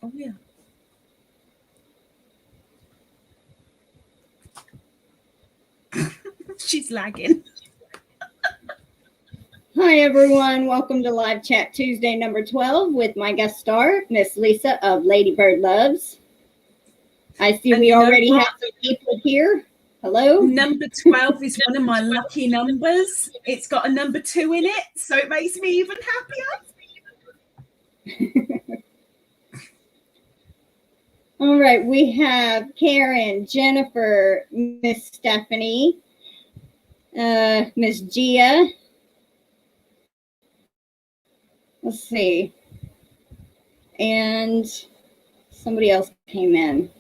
Oh, yeah. She's lagging. Hi, everyone. Welcome to Live Chat Tuesday number 12 with my guest star, Miss Lisa of LadybirD Loves. I see we already have some people here. Hello. Number 12 is one of my lucky numbers. It's got a number 2 in it, so it makes me even happier. All right, we have Karen, Jennifer, Miss Stephanie, Miss Gia. Let's see. And somebody else came in.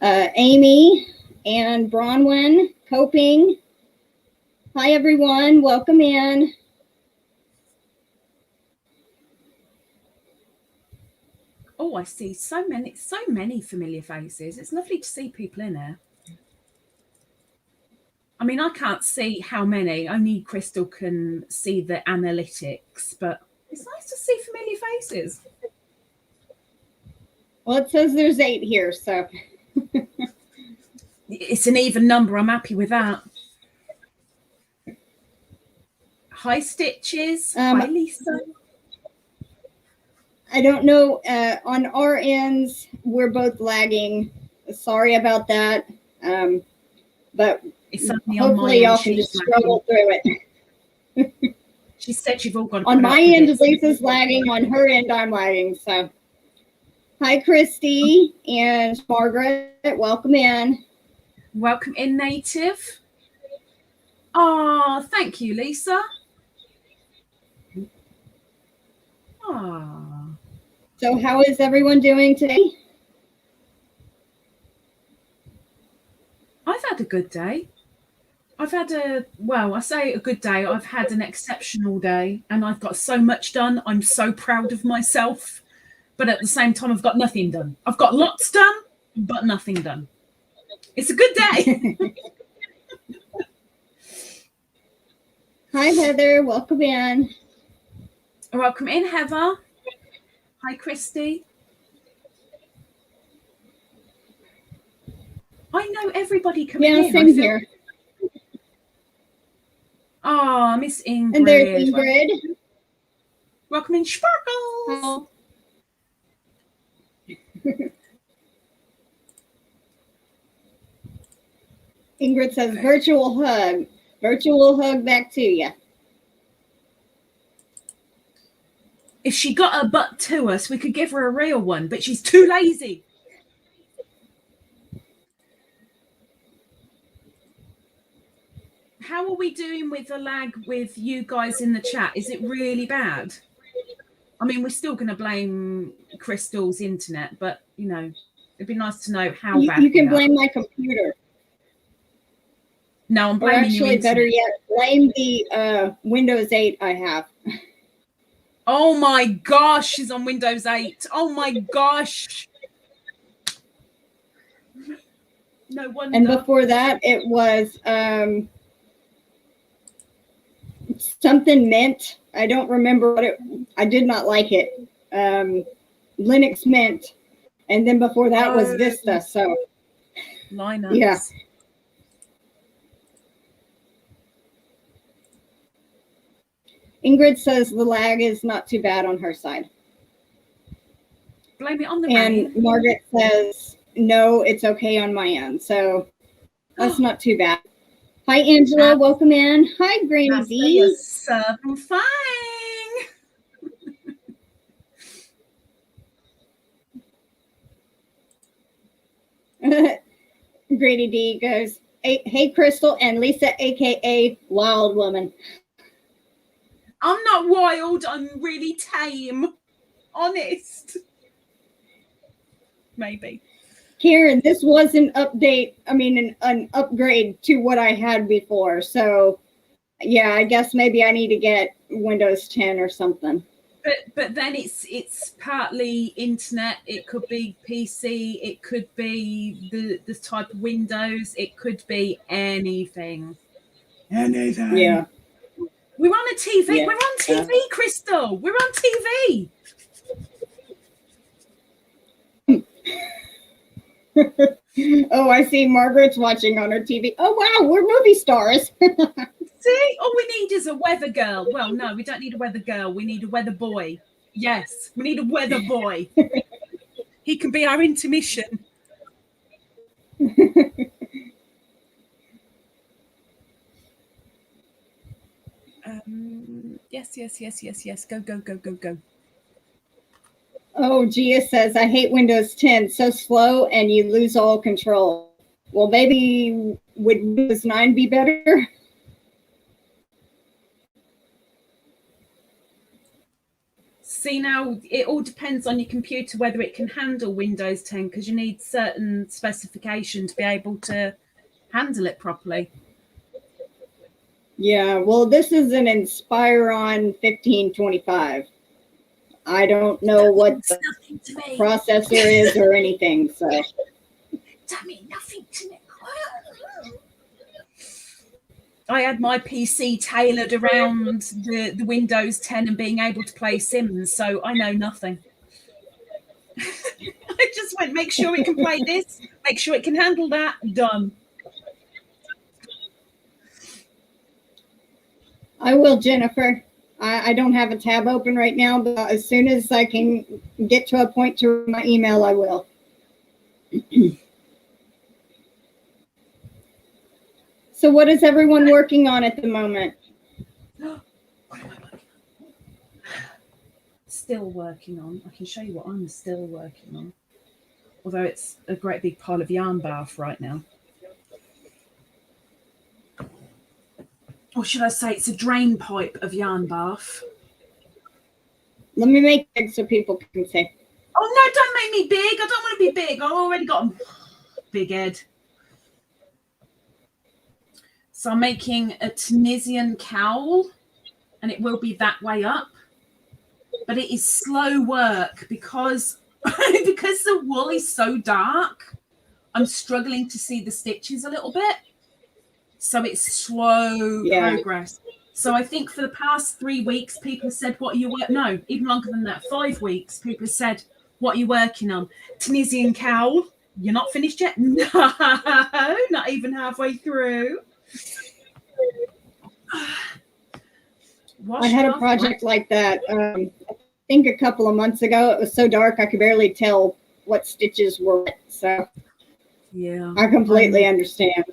Amy and Bronwyn, Coping. Hi, everyone. Welcome in. Oh, I see so many familiar faces. It's lovely to see people in there. I mean, I can't see how many. Only Crystal can see the analytics, but it's nice to see familiar faces. Well, it says there's 8 here, so. It's an even number. I'm happy with that. Hi, Stitches. Hi, Lisa. I don't know. On our ends, we're both lagging. Sorry about that. But it's hopefully y'all can just struggle through it. She said you've all got to on my end, Lisa's lagging. On her end, I'm lagging. So, hi, Christy and Margaret. Welcome in. Welcome in, Native. Oh, thank you, Lisa. Oh. So how is everyone doing today? I've had a good day. I've had I say a good day. I've had an exceptional day and I've got so much done. I'm so proud of myself. But at the same time, I've got nothing done. I've got lots done, but nothing done. It's a good day. Hi, Heather. Welcome in. Welcome in, Heather. Hi, Christy. I know everybody coming in. Yeah, same here. Oh, Miss Ingrid. And there's Ingrid. Welcome in, Sparkles. Ingrid says virtual hug. Virtual hug back to you. If she got her butt to us, we could give her a real one, but she's too lazy. How are we doing with the lag with you guys in the chat? Is it really bad? I mean, we're still going to blame Crystal's internet, but, you know, it'd be nice to know how bad you can blame my computer. No, I'm blaming or actually, better yet, blame the Windows 8 I have. Oh, my gosh, she's on Windows 8. Oh, my gosh. No wonder. And before that, it was something Mint. I don't remember what it. I did not like it. Linux Mint, and then before that was Vista. So, Linux. Yeah. Ingrid says the lag is not too bad on her side. Blame it on the rain. And Margaret says no, it's okay on my end. So that's not too bad. Hi, Angela. Welcome in. Hi, Granny D. Serving fine. Grady D goes, hey, Crystal and Lisa, a.k.a. Wild Woman. I'm not wild. I'm really tame. Honest. Maybe. Karen, this was an update. I mean, an upgrade to what I had before. So, yeah, I guess maybe I need to get Windows 10 or something. But then it's partly internet. It could be PC. It could be the type of Windows. It could be anything. Anything. Yeah. We're on a TV. Yeah. We're on TV, Crystal. We're on TV. Oh, I see Margaret's watching on her TV. Oh, wow, we're movie stars. See, all we need is a weather girl. Well, no, we don't need a weather girl. We need a weather boy. Yes, we need a weather boy. He can be our intermission. Yes. Go. Oh, Gia says, I hate Windows 10. So slow and you lose all control. Well, maybe would Windows 9 be better? See, now it all depends on your computer whether it can handle Windows 10, because you need certain specification to be able to handle it properly. Yeah, well, this is an Inspiron 1525. I don't know what the processor is or anything, so. That means nothing to me. I had my PC tailored around the Windows 10 and being able to play Sims, so I know nothing. I just went, make sure it can play this, make sure it can handle that, done. I will, Jennifer. I don't have a tab open right now, but as soon as I can get to a point to my email, I will. So what is everyone working on at the moment? What am I working on? Still working on. I can show you what I'm still working on. Although it's a great big pile of yarn bath right now. Or should I say it's a drain pipe of yarn bath. Let me make it so people can say. Oh, no, don't make me big. I don't want to be big. I've already got a big head. So I'm making a Tunisian cowl, and it will be that way up. But it is slow work because the wool is so dark. I'm struggling to see the stitches a little bit. So it's slow progress. So I think for the past 3 weeks, people have said, what are you working on? No, even longer than that, 5 weeks, people have said, what are you working on? Tunisian cowl. You're not finished yet? No, not even halfway through. I had a project like that. I think a couple of months ago. It was so dark I could barely tell what stitches were what. So yeah, I completely understand.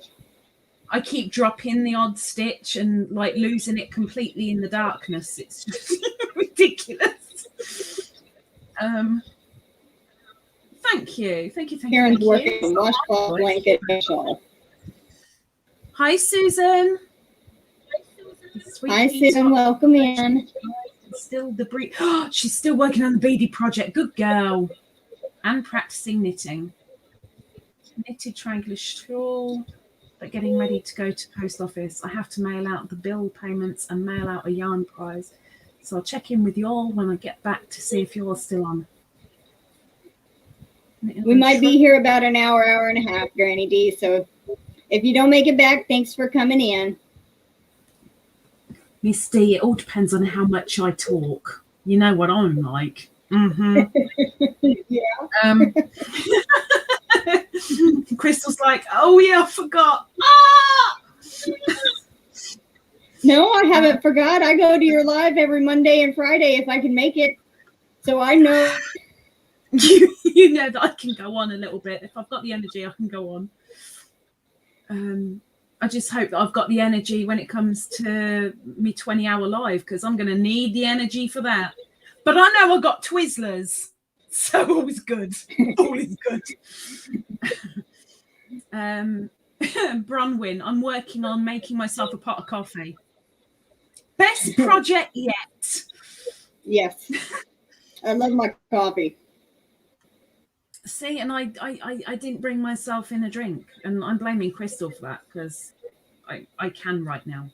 I keep dropping the odd stitch and like losing it completely in the darkness. It's just ridiculous. Thank you. Karen's working on washcloth, blanket, and shawl. Hi, Susan. Hi, Susan. Welcome in. Still debris. Oh, she's still working on the beadie project. Good girl. And practicing knitting. Knitted triangular shawl. But getting ready to go to post office. I have to mail out the bill payments and mail out a yarn prize. So I'll check in with you all when I get back to see if you're still on. We might be here about an hour, hour and a half, Granny D. So if you don't make it back, thanks for coming in. Miss D, it all depends on how much I talk. You know what I'm like. Yeah. Crystal's like, oh yeah, I forgot. Ah! No, I haven't forgot. I go to your live every Monday and Friday if I can make it. So I know. You know that I can go on a little bit. If I've got the energy, I can go on. I just hope that I've got the energy when it comes to me 20-hour live, because I'm going to need the energy for that. But I know I've got Twizzlers, so all is good. All is good. Bronwyn, I'm working on making myself a pot of coffee. Best project yet. Yes. I love my coffee. See, and I didn't bring myself in a drink, and I'm blaming Crystal for that because I can right now.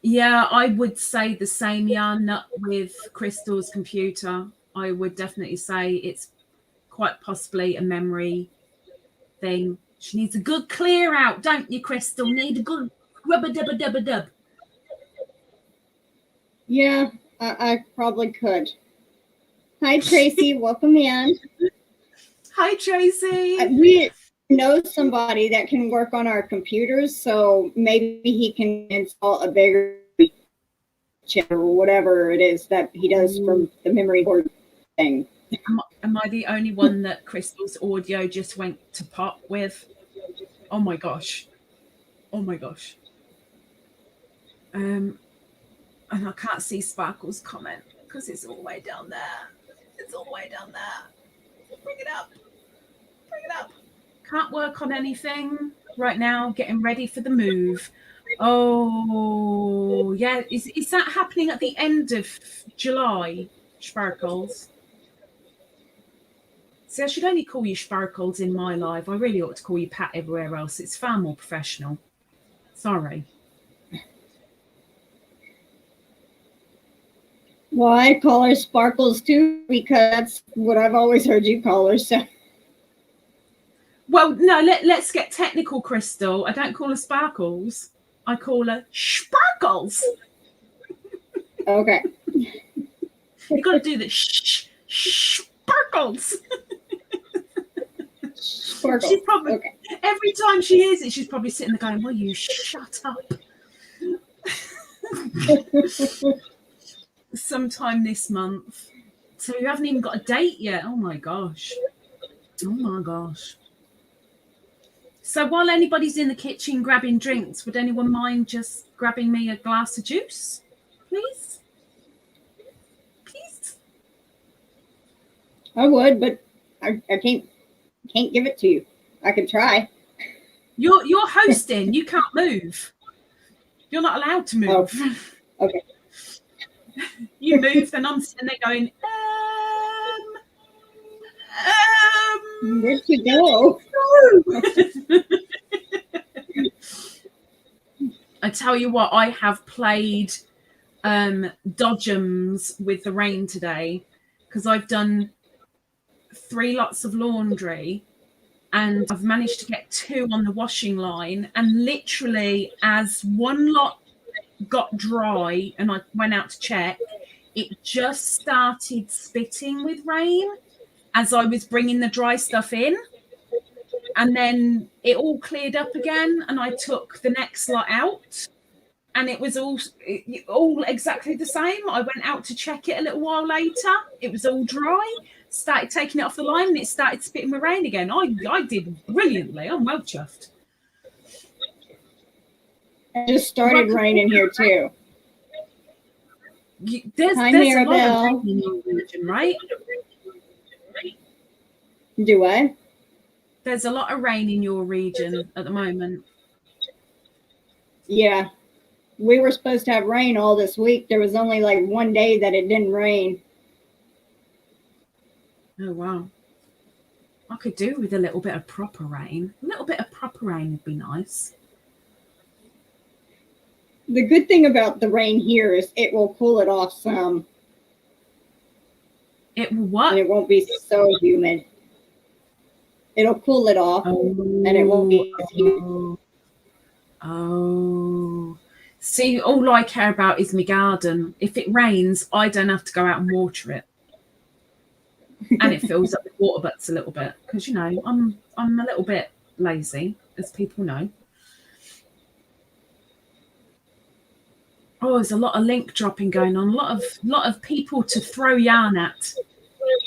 Yeah, I would say the same yarn nut with Crystal's computer. I would definitely say it's quite possibly a memory thing. She needs a good clear out, don't you, Crystal? Need a good rubber-dubber-dubber-dub. Yeah, I probably could. Hi, Tracy. Welcome in. Hi, Tracy. We know somebody that can work on our computers, so maybe he can install a bigger chip or whatever it is that he does from the memory board thing. Am I the only one that Crystal's audio just went to pot with? Oh my gosh. Oh my gosh. And I can't see Sparkle's comment because it's all the way down there. It's all the way down there. Bring it up. Bring it up. Can't work on anything right now. Getting ready for the move. Oh, yeah. Is that happening at the end of July, Sparkles? See, I should only call you Sparkles in my life. I really ought to call you Pat everywhere else. It's far more professional. Sorry. Well, I call her Sparkles too because that's what I've always heard you call her. So. Well, no, let's get technical, Crystal. I don't call her Sparkles. I call her Sparkles. Okay. You got to do the Sparkles. Sparkles. She's probably okay. Every time she hears it, she's probably sitting there going, "Will you shut up?" Sometime this month. So you haven't even got a date yet. Oh my gosh. Oh my gosh. So while anybody's in the kitchen grabbing drinks, would anyone mind just grabbing me a glass of juice, please? Please. I would, but I can't give it to you. I could try. You're hosting. You can't move. You're not allowed to move. Oh, okay. You move, then I'm sitting there going, where'd you go? I tell you what, I have played dodgems with the rain today because I've done 3 lots of laundry and I've managed to get 2 on the washing line, and literally as one lot got dry and I went out to check, it just started spitting with rain as I was bringing the dry stuff in, and then it all cleared up again and I took the next lot out and it was all exactly the same. I went out to check it a little while later, it was all dry, started taking it off the line and it started spitting with rain again. I did brilliantly. I'm well chuffed. It just started raining here too. There's a lot of rain in your region, right? Do I? There's a lot of rain in your region at the moment. Yeah. We were supposed to have rain all this week. There was only like one day that it didn't rain. Oh, wow. I could do with a little bit of proper rain. A little bit of proper rain would be nice. The good thing about the rain here is it will cool it off some. It will what? And it won't be so humid. It'll cool it off, and it won't be as humid. Oh. See, all I care about is my garden. If it rains, I don't have to go out and water it. And it fills up the water butts a little bit. Because, you know, I'm a little bit lazy, as people know. Oh, there's a lot of link dropping going on. A lot of people to throw yarn at.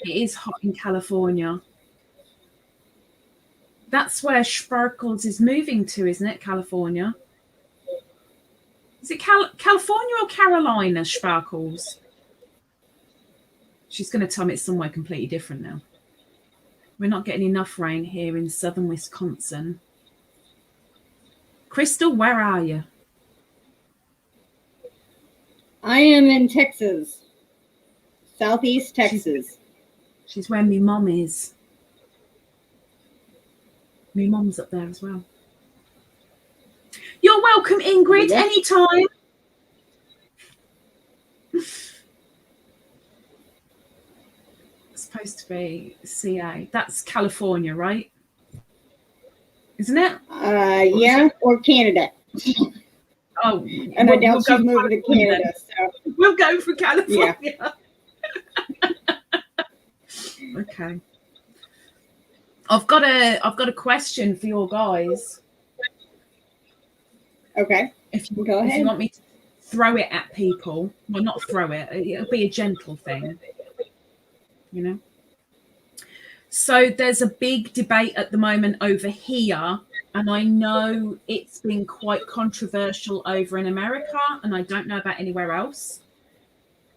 It is hot in California. That's where Sparkles is moving to, isn't it? California. Is it California or Carolina, Sparkles? She's going to tell me it's somewhere completely different now. We're not getting enough rain here in southern Wisconsin. Crystal, where are you? I am in Texas. Southeast Texas. She's where my mum is. My mum's up there as well. You're welcome, Ingrid, anytime. It's supposed to be CA. That's California, right? Isn't it? Yeah, or Canada. Oh, and I doubt she's moving to Canada. So. We'll go for California. Yeah. Okay. I've got a question for your guys. Okay. If you Go ahead. want me to throw it at people, well, not throw it. It'll be a gentle thing, you know. So there's a big debate at the moment over here, and I know it's been quite controversial over in America, and I don't know about anywhere else.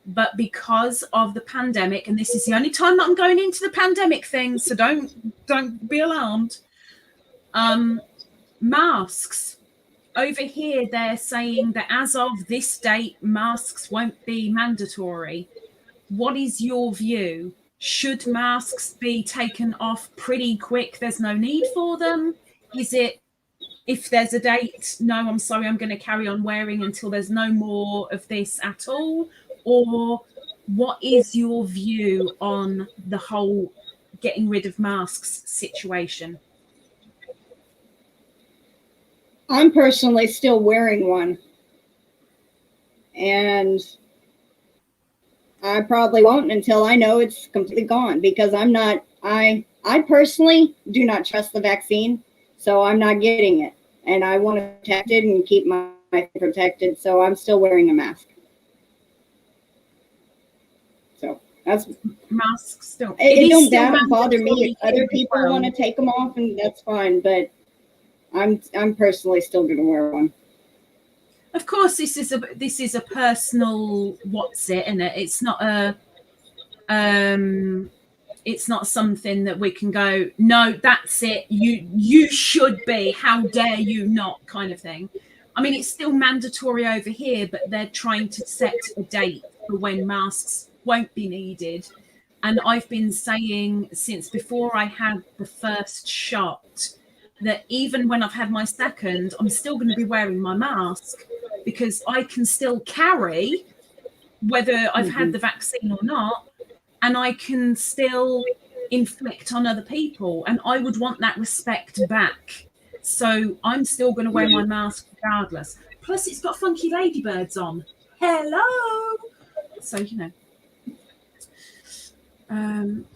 But because of the pandemic, and this is the only time that I'm going into the pandemic thing, so don't be alarmed. Masks. Over here, they're saying that as of this date, masks won't be mandatory. What is your view? Should masks be taken off pretty quick? There's no need for them. Is it, if there's a date, no, I'm sorry, I'm going to carry on wearing until there's no more of this at all? Or what is your view on the whole getting rid of masks situation? I'm personally still wearing one. And I probably won't until I know it's completely gone, because I personally do not trust the vaccine, so I'm not getting it. And I want to protect it and keep my protected, so I'm still wearing a mask. So that's masks still. It don't bother me if other people want to take them off, and that's fine, but I'm personally still going to wear one. Of course, this is a personal what's it, isn't it? It's not it's not something that we can go, no, that's it. You should be. How dare you not? Kind of thing. I mean, it's still mandatory over here, but they're trying to set a date for when masks won't be needed. And I've been saying since before I had the first shot that even when I've had my second, I'm still going to be wearing my mask, because I can still carry whether I've had the vaccine or not, and I can still inflict on other people, and I would want that respect back. So I'm still going to wear my mask regardless. Plus, it's got funky ladybirds on. Hello. So, you know.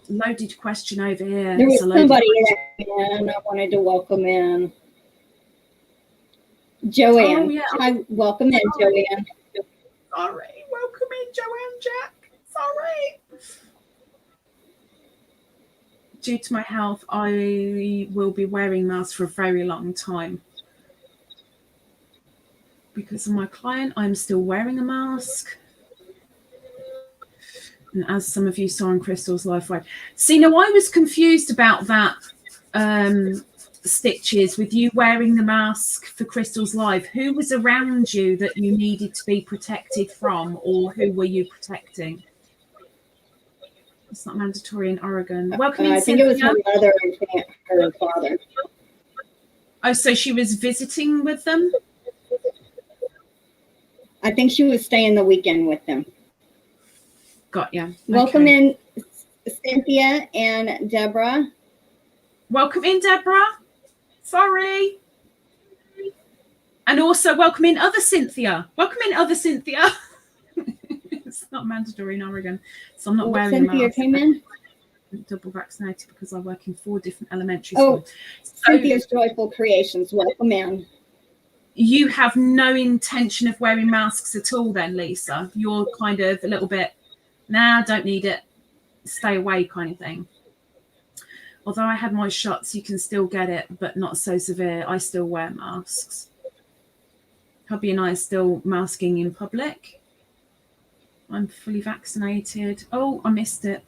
Loaded question over here. There was somebody in I wanted to welcome in. Joanne. Oh, yeah. Hi, welcome in, Joanne. Sorry. Welcome in, Joanne Jack. Sorry. Due to my health, I will be wearing masks for a very long time. Because of my client, I'm still wearing a mask. And as some of you saw on Crystal's live live. See, now I was confused about that, Stitches, with you wearing the mask for Crystal's live. Who was around you that you needed to be protected from, or who were you protecting? It's not mandatory in Oregon. Welcome in, I think Cynthia. It was her mother and her father. Oh, so she was visiting with them? I think she was staying the weekend with them. Got ya. Welcome in, Cynthia and Deborah. Welcome in, Deborah. Sorry. And also welcome in other Cynthia. Welcome in other Cynthia. It's not mandatory in Oregon, so I'm not wearing a mask. Cynthia came in? Double vaccinated because I work in 4 different elementary schools. So, Cynthia's Joyful Creations. Welcome in. You have no intention of wearing masks at all then, Lisa? You're kind of a little bit, nah, don't need it, stay away kind of thing. Although I had my shots, you can still get it, but not so severe. I still wear masks. Hubby and I are still masking in public. I'm fully vaccinated. Oh, I missed it.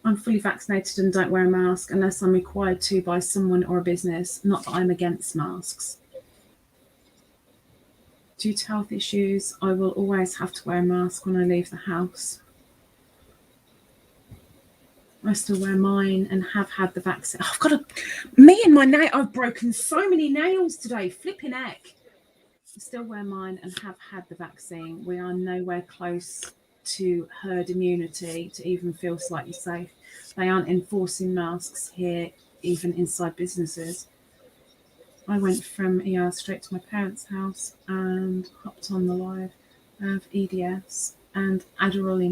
I'm fully vaccinated and don't wear a mask unless I'm required to by someone or a business. Not that I'm against masks. Due to health issues, I will always have to wear a mask when I leave the house. I still wear mine and have had the vaccine. I've got me and my nail. I've broken so many nails today. Flipping heck. I still wear mine and have had the vaccine. We are nowhere close to herd immunity to even feel slightly safe. They aren't enforcing masks here, even inside businesses. I went from ER straight to my parents' house and hopped on the live of EDS and Adderall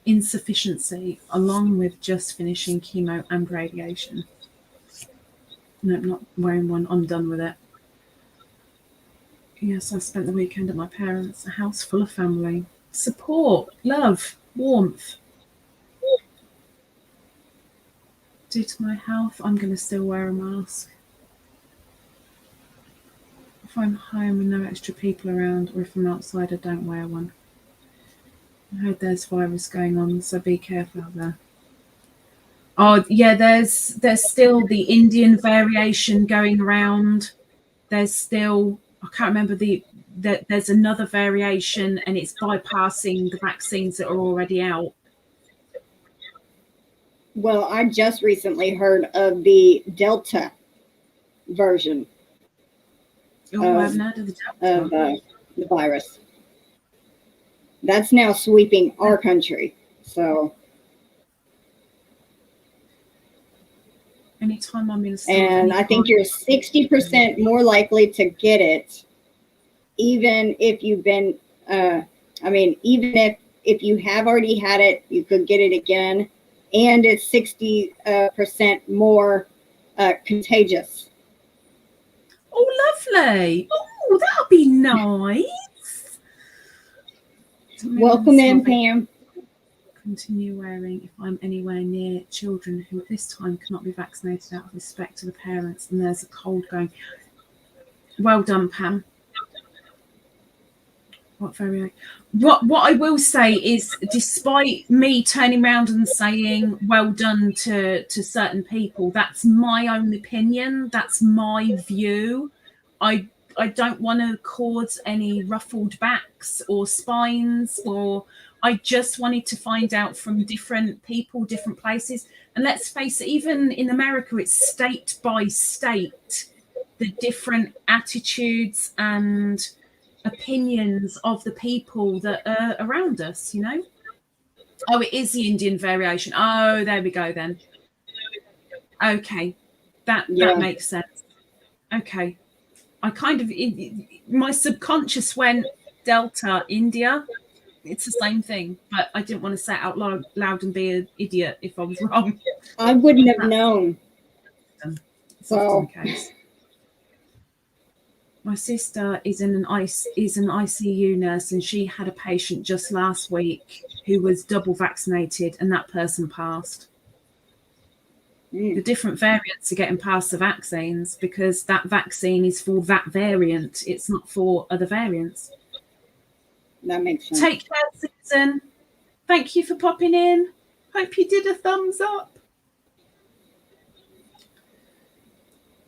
insufficiency, along with just finishing chemo and radiation. No, I'm not wearing one. I'm done with it. Yes, I spent the weekend at my parents', a house full of family. Support, love, warmth. Due to my health, I'm going to still wear a mask. If I'm home and no extra people around, or if I'm outside, I don't wear one. I heard there's virus going on, so be careful out there. Oh, yeah, there's still the Indian variation going around. There's still, I can't remember there's another variation, and it's bypassing the vaccines that are already out. Well, I just recently heard of the Delta version I haven't heard of the Delta. of the virus. That's now sweeping our country. So anytime I'm in a state, and I think you're 60% more likely to get it, even if you've been, even if you have already had it, you could get it again. And it's 60% more contagious. Oh, lovely. Oh, that'll be nice. Welcome in, Pam. Continue wearing if I'm anywhere near children who at this time cannot be vaccinated out of respect to the parents and there's a cold going. Well done, Pam. What I will say is, despite me turning around and saying well done to certain people, that's my own opinion, that's my view. I don't want to cause any ruffled backs or spines, or I just wanted to find out from different people, different places. And let's face it, even in America, it's state by state, the different attitudes and opinions of the people that are around us, you know. Oh, it is the Indian variation. Oh, there we go then. Okay, that makes sense. Okay, I kind of, my subconscious went Delta, India. It's the same thing, but I didn't want to say it out loud and be an idiot if I was wrong. I wouldn't have known. So. My sister is an ICU nurse, and she had a patient just last week who was double vaccinated, and that person passed. The different variants are getting past the vaccines because that vaccine is for that variant. It's not for other variants. That makes sense. Take care, Susan. Thank you for popping in. Hope you did a thumbs up.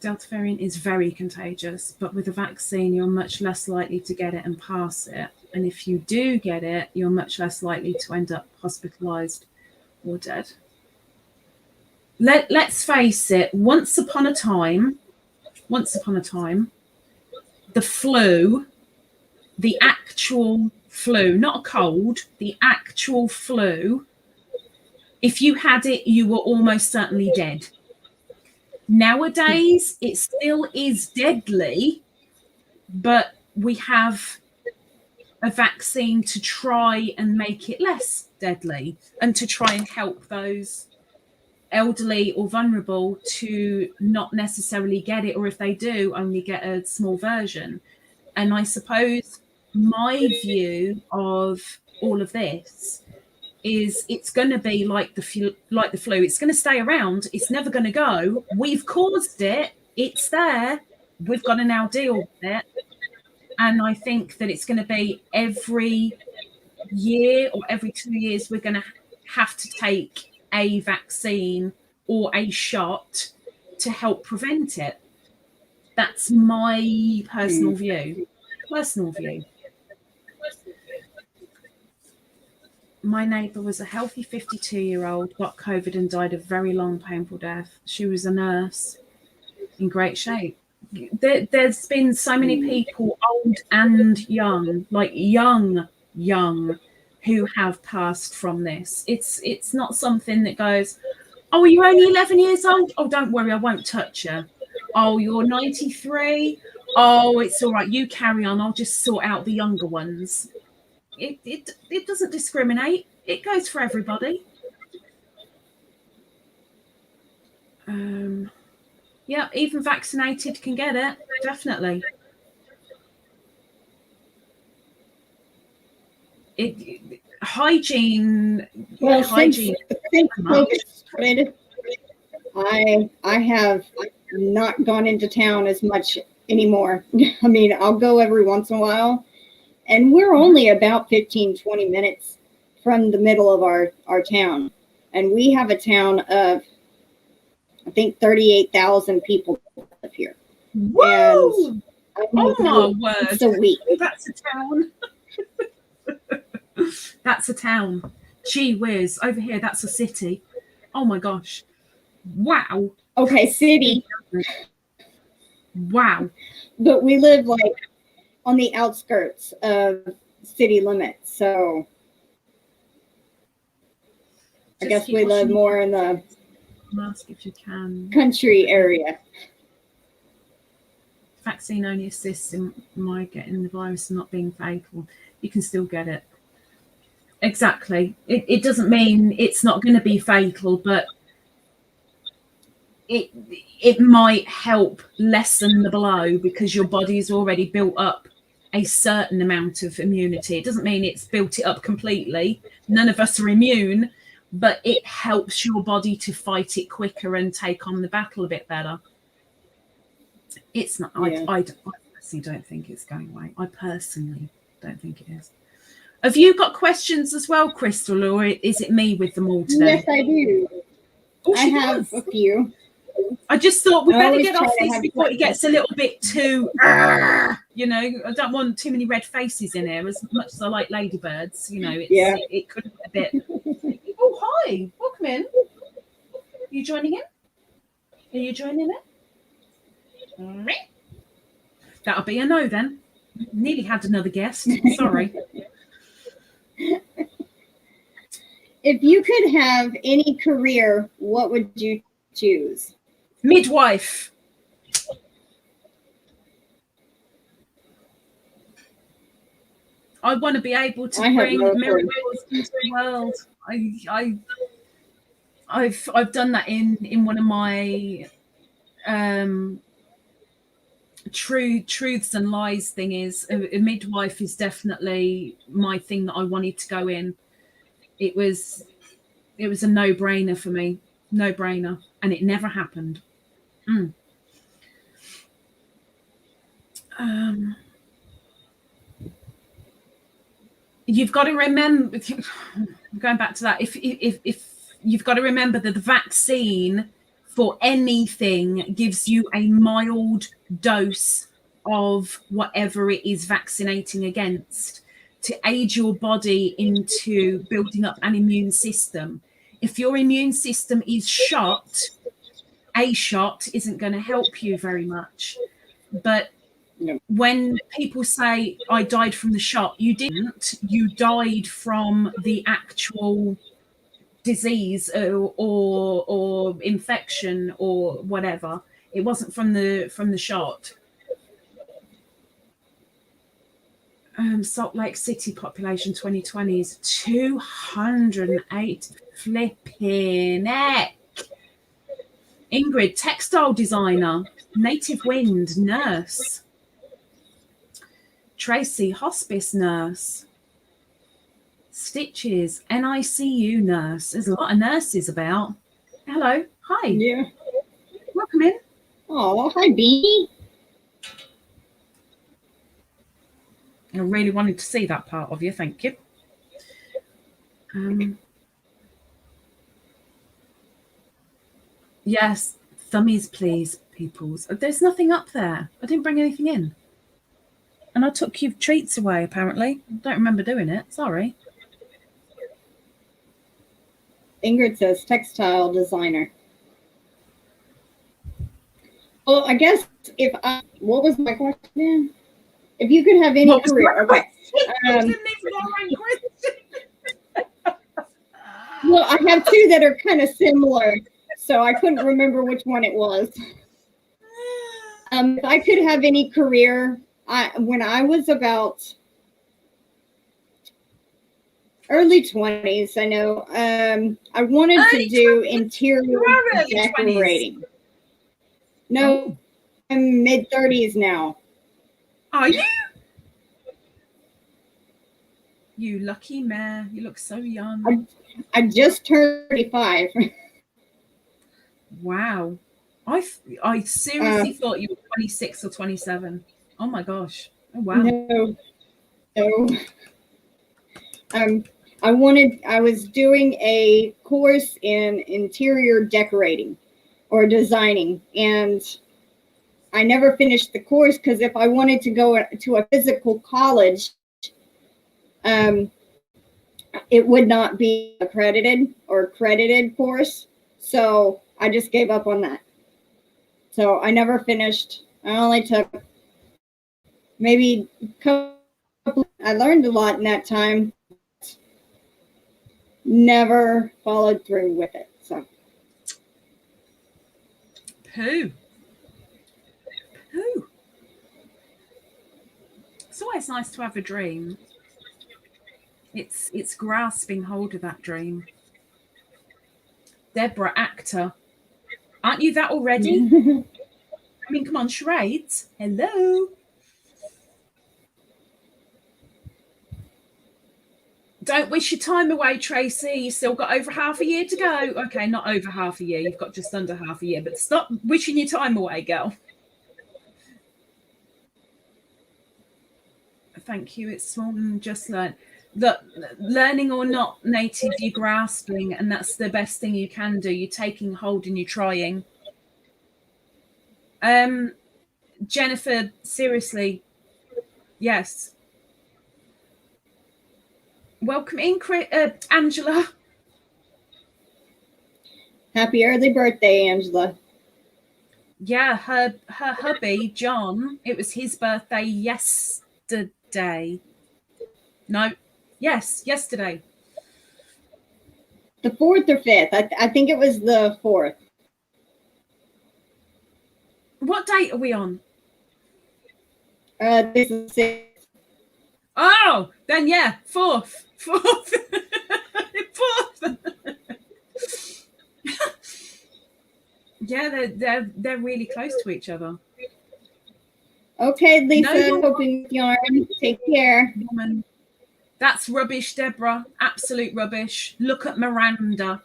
Delta variant is very contagious, but with a vaccine, you're much less likely to get it and pass it. And if you do get it, you're much less likely to end up hospitalized or dead. Let's face it, once upon a time, the flu, the actual flu, not a cold, the actual flu, if you had it, you were almost certainly dead. Nowadays, it still is deadly, but we have a vaccine to try and make it less deadly and to try and help those elderly or vulnerable to not necessarily get it, or if they do, only get a small version. And I suppose my view of all of this is it's going to be like the flu. It's going to stay around. It's never going to go. We've caused it. It's there. We've got to now deal with it. And I think that it's going to be every year or every 2 years, we're going to have to take a vaccine or a shot to help prevent it. That's my personal view. My neighbour was a healthy 52-year-old, got COVID and died a very long, painful death. She was a nurse in great shape. There's been so many people, old and young, like young, who have passed from this. It's not something that goes, oh, are you only 11 years old? Oh, don't worry, I won't touch you. Oh, you're 93? Oh, it's all right. You carry on. I'll just sort out the younger ones. It doesn't discriminate. It goes for everybody. Yeah, even vaccinated can get it. Definitely. Hygiene. Well, hygiene. Since COVID started, I have not gone into town as much anymore. I mean, I'll go every once in a while, and we're only about 15, 20 minutes from the middle of our town. And we have a town of, I think, 38,000 people live here. Whoa! And oh my word! It's a week. That's a town. That's a town. Gee whiz! Over here, that's a city. Oh my gosh! Wow. Okay, city. Wow. But we live like on the outskirts of city limits, so I guess we live more in the mask if you can. Country area. Vaccine only assists in my getting the virus and not being fatal. You can still get it. Exactly. It doesn't mean it's not going to be fatal, but it might help lessen the blow because your body's already built up a certain amount of immunity. It doesn't mean it's built it up completely. None of us are immune, but it helps your body to fight it quicker and take on the battle a bit better. It's not. Yeah. I personally don't think it's going away. I personally don't think it is. Have you got questions as well, Crystal, or is it me with them all today? Yes, I do. Oh, I have a few. I just thought we better get off this before it gets a little bit too, you know, I don't want too many red faces in here as much as I like ladybirds, you know, it could be a bit. Oh, hi, welcome in. Are you joining in? Are you joining in? That'll be a no then. Nearly had another guest, sorry. If you could have any career, what would you choose? Midwife. I want to be able to bring miracles into the world. I've done that in one of my truths and lies thing. Is a midwife is definitely my thing that I wanted to go in. It was a no-brainer for me, no-brainer, and it never happened. You've got to remember, going back to that, if you've got to remember that the vaccine for anything gives you a mild dose of whatever it is vaccinating against to aid your body into building up an immune system. If your immune system is shot, a shot isn't going to help you very much. But when people say, I died from the shot, you didn't. You died from the actual disease or infection or whatever. It wasn't from the shot. Salt Lake City population 2020 is 208 flipping heck. Ingrid, textile designer. Native Wind, nurse. Tracy, hospice nurse. Stitches, NICU nurse. There's a lot of nurses about. Hello. Hi. Yeah. Welcome in. Oh, hi, Beanie. I really wanted to see that part of you. Thank you. Yes, thummies, please, peoples. There's nothing up there. I didn't bring anything in. And I took your treats away, apparently. I don't remember doing it. Sorry. Ingrid says textile designer. Well, I guess what was my question? If you could have any career. Okay. Well, I have two that are kind of similar, so I couldn't remember which one it was. If I could have any career, when I was about early 20s. I know. I wanted Early to do 20s? interior You are early 20s. decorating. No, I'm mid 30s now. Are you? You lucky mare. You look so young. I just turned 35. Wow. I seriously thought you were 26 or 27. Oh my gosh. Oh wow. No. I was doing a course in interior decorating or designing, and I never finished the course because if I wanted to go to a physical college, it would not be accredited or credited course. So I just gave up on that. So I never finished. I only took maybe a couple. I learned a lot in that time. Never followed through with it. So. Pooh. It's always nice to have a dream. It's grasping hold of that dream. Deborah, actor. Aren't you that already? I mean, come on, charades. Hello. Don't wish your time away, Tracy. You still got over half a year to go. Okay, not over half a year. You've got just under half a year, but stop wishing your time away, girl. Thank you. It's small and just learn. That learning or not native, you're grasping, and that's the best thing you can do. You're taking hold and you're trying. Jennifer, seriously, yes. Welcome in, Angela. Happy early birthday, Angela. Yeah, her hubby, John, it was his birthday yesterday. No, yes, yesterday. The 4th or 5th. I think it was the 4th. What date are we on? This is 6th. Oh, then yeah, 4th. 4th. Yeah, they're really close to each other. Okay, Lisa, hoping with yarn. Take care. Woman. That's rubbish, Deborah. Absolute rubbish. Look at Miranda.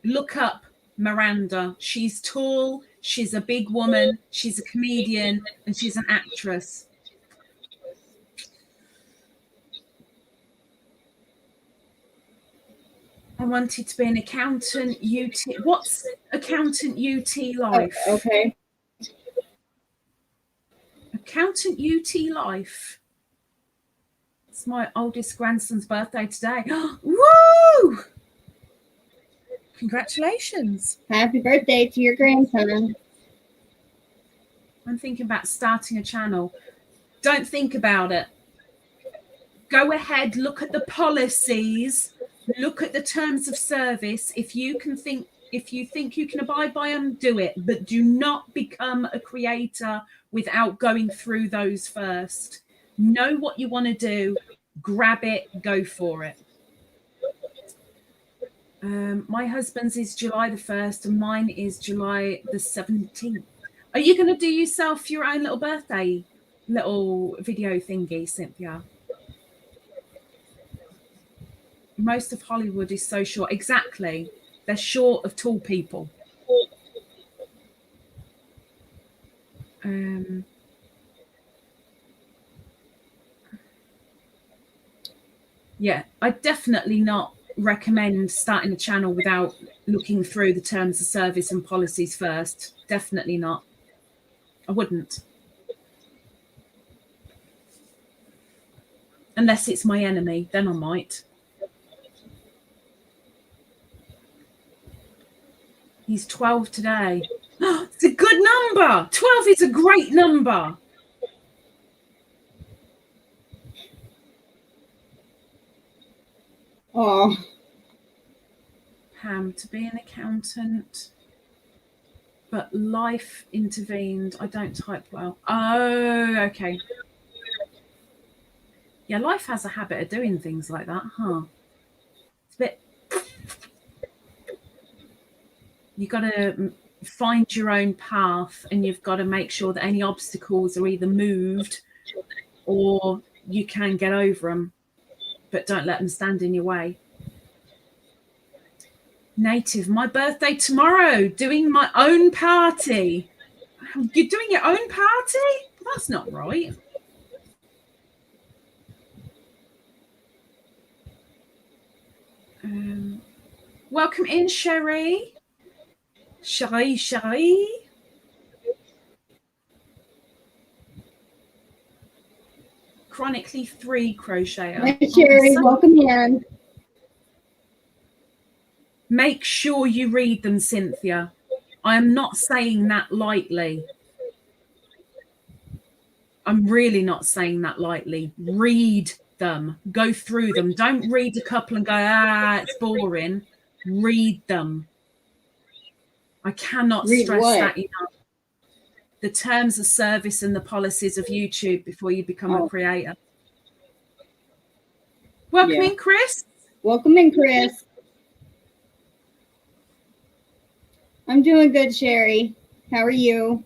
Look up Miranda. She's tall. She's a big woman. She's a comedian, and she's an actress. I wanted to be an accountant. What's accountant UT life? Oh, okay. Accountant UT life. It's my oldest grandson's birthday today. Woo! Congratulations. Happy birthday to your grandson. I'm thinking about starting a channel. Don't think about it. Go ahead, look at the policies, look at the terms of service. If you think you can abide by them, do it. But do not become a creator without going through those first. Know what you want to do, grab it, go for it. My husband's is July the 1st and mine is July the 17th. Are you going to do yourself your own little birthday little video thingy, Cynthia? Most of Hollywood is so short. Exactly. They're short of tall people. Yeah, I definitely not recommend starting a channel without looking through the terms of service and policies first. Definitely not. I wouldn't. Unless it's my enemy, then I might. He's 12 today. It's a good number. 12 is a great number. Oh. Pam, to be an accountant, but life intervened. I don't type well. Oh, okay. Yeah, life has a habit of doing things like that, huh? But you got to find your own path, and you've got to make sure that any obstacles are either moved or you can get over them, but don't let them stand in your way. Native, my birthday tomorrow, doing my own party. You're doing your own party? That's not right. Welcome in, Sherry. Sherry. Chronically 3 crocheter. Hi, Sherry. Welcome in. Make sure you read them, Cynthia. I am not saying that lightly. I'm really not saying that lightly. Read them. Go through them. Don't read a couple and go, it's boring. Read them. I cannot stress that enough. The terms of service and the policies of YouTube before you become a creator. Welcome in, Chris. Welcome in, Chris. I'm doing good, Sherry. How are you?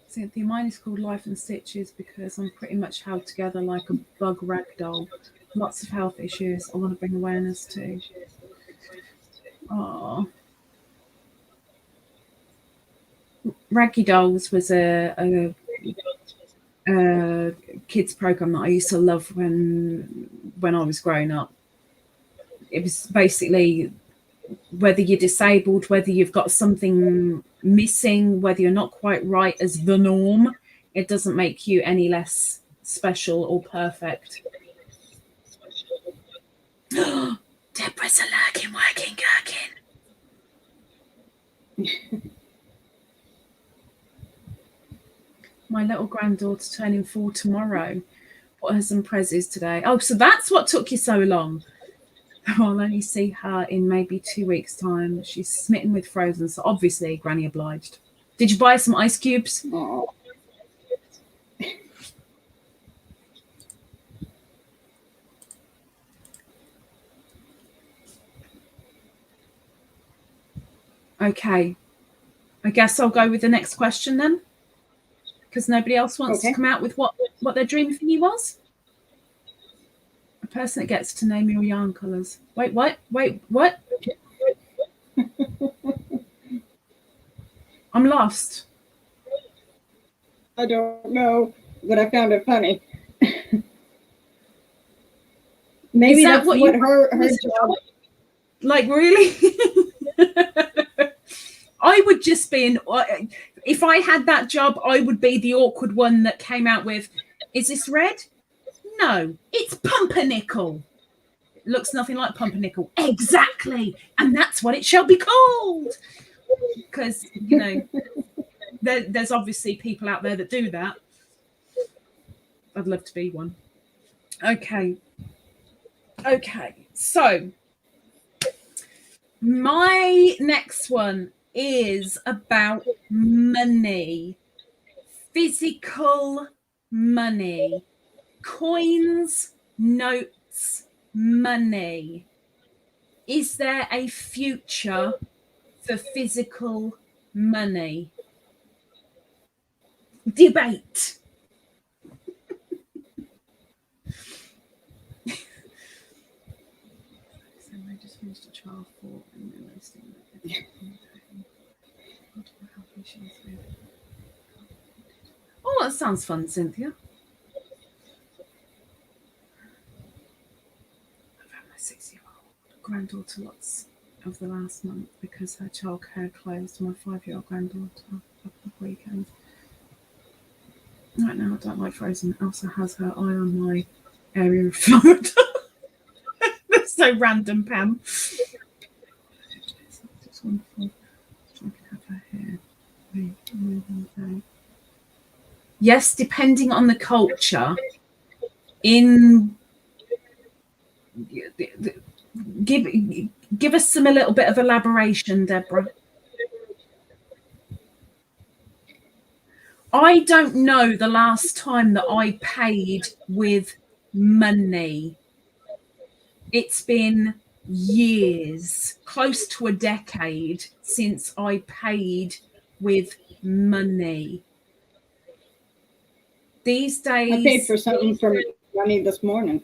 Cynthia, mine is called Life and Stitches because I'm pretty much held together like a bug rag doll. Lots of health issues I want to bring awareness to. Oh. Raggy Dolls was a kids program that I used to love when I was growing up. It was basically whether you're disabled, whether you've got something missing, whether you're not quite right as the norm, it doesn't make you any less special or perfect. Deborah's a lurking, working, gherkin. My little granddaughter turning 4 tomorrow. What her some prezzies today? Oh, so that's what took you so long. I'll only see her in maybe 2 weeks' time. She's smitten with Frozen, so obviously Granny obliged. Did you buy some ice cubes? Oh. Okay. I guess I'll go with the next question then, because nobody else wants to come out with what their dream thingy was. A person that gets to name your yarn colours. Wait, what? I'm lost. I don't know, but I found it funny. Maybe that's what her job. Like, really? I would just be if I had that job, I would be the awkward one that came out with, is this red? No, it's pumpernickel. It looks nothing like pumpernickel. Exactly. And that's what it shall be called. Because, you know, there's obviously people out there that do that. I'd love to be one. Okay. So my next one is about money, physical money, coins, notes, money. Is there a future for physical money? Debate. I just finished a trial for and realising that oh, that sounds fun, Cynthia. I've had my 6-year-old granddaughter lots of the last month because her childcare closed. My 5-year-old granddaughter a couple of weekends. Right now, I don't like Frozen. Elsa has her eye on my area of Florida. That's so random, Pam. It's wonderful. I can have her here. Yes, depending on the culture, give us a little bit of elaboration, Deborah. I don't know the last time that I paid with money. It's been years, close to a decade, since I paid with money. These days, I paid for something from money this morning.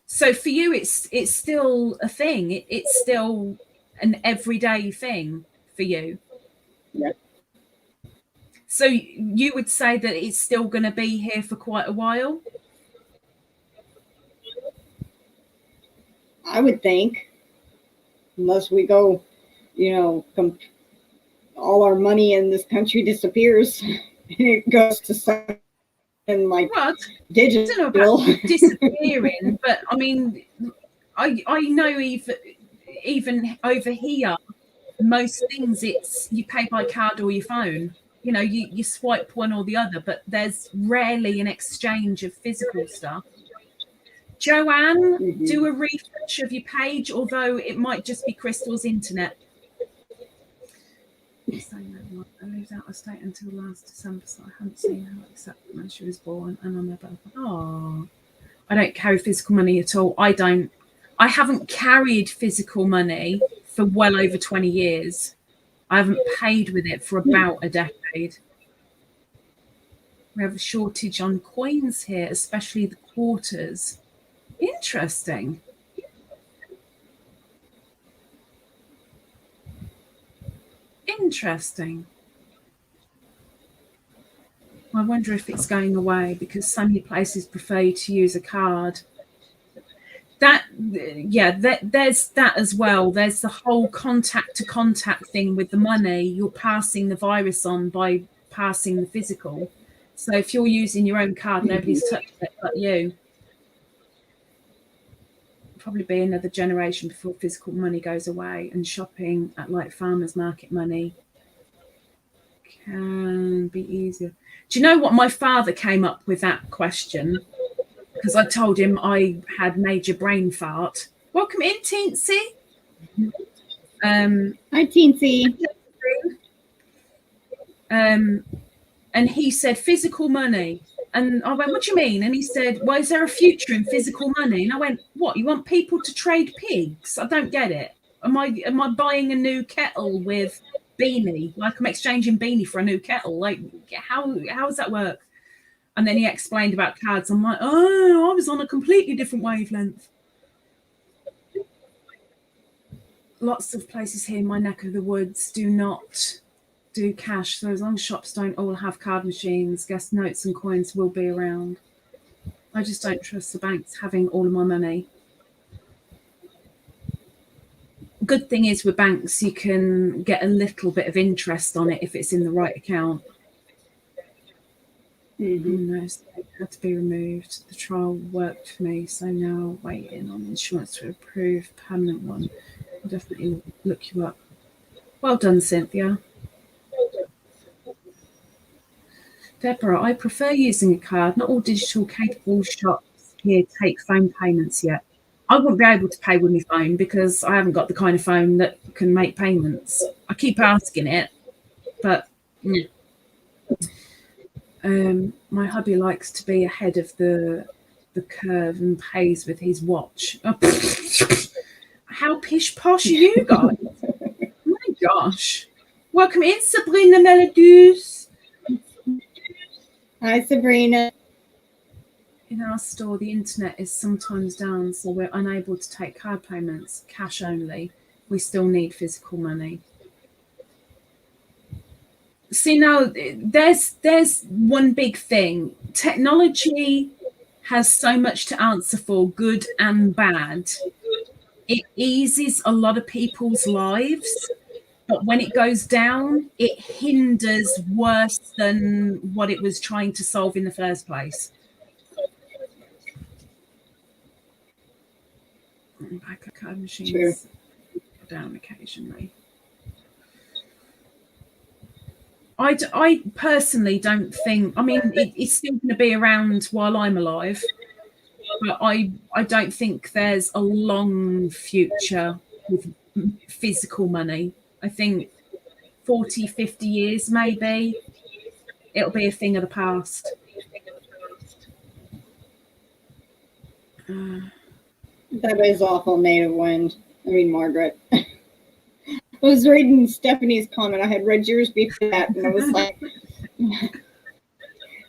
So for you, it's still a thing. It's still an everyday thing for you. Yeah. So you would say that it's still going to be here for quite a while? I would think, unless we go, all our money in this country disappears and it goes to something like digital. I don't know about disappearing, but I mean, I know even over here, most things it's you pay by card or your phone. You swipe one or the other, but there's rarely an exchange of physical stuff. Joanne, do a refresh of your page, although it might just be Crystal's internet. I lived out of state until last December, so I hadn't seen her except when she was born, and on their birthday. Oh, I don't carry physical money at all. I haven't carried physical money for well over 20 years. I haven't paid with it for about a decade. We have a shortage on coins here, especially the quarters. Interesting. Interesting. I wonder if it's going away because so many places prefer you to use a card. There's that as well. There's the whole contact to contact thing with the money. You're passing the virus on by passing the physical. So if you're using your own card, nobody's touched it but you. Probably be another generation before physical money goes away, and shopping at like farmers market money can be easier. Do you know what? My father came up with that question because I told him I had major brain fart. Welcome in, Teensy. Hi, Teensy. And he said physical money. And I went, what do you mean? And he said, well, is there a future in physical money? And I went, what? You want people to trade pigs? I don't get it. Am I buying a new kettle with beanie? Like I'm exchanging beanie for a new kettle? Like how does that work? And then he explained about cards. I'm like, oh, I was on a completely different wavelength. Lots of places here in my neck of the woods do not do cash, so as long as shops don't all have card machines, guess notes and coins will be around. I just don't trust the banks having all of my money. Good thing is with banks, you can get a little bit of interest on it if it's in the right account. No, so it had to be removed. The trial worked for me, so now waiting on insurance to approve permanent one. I'll definitely look you up. Well done, Cynthia. Deborah, I prefer using a card. Not all digital capable shops here take phone payments yet. I wouldn't be able to pay with my phone because I haven't got the kind of phone that can make payments. I keep asking it, but my hubby likes to be ahead of the curve and pays with his watch. Oh, how pish posh are you guys? Oh my gosh. Welcome in, Sabrina Melodus. Hi, Sabrina. In our store, the internet is sometimes down, so we're unable to take card payments, cash only. We still need physical money. See, now there's one big thing. Technology has so much to answer for, good and bad. It eases a lot of people's lives, but when it goes down, it hinders worse than what it was trying to solve in the first place. Backup card machines down occasionally. I personally don't think, I mean, it's still going to be around while I'm alive, but I don't think there's a long future with physical money. I think 40, 50 years maybe, it'll be a thing of the past. That is awful, Native Wind. I mean, Margaret. I was reading Stephanie's comment. I had read yours before that, and I was like,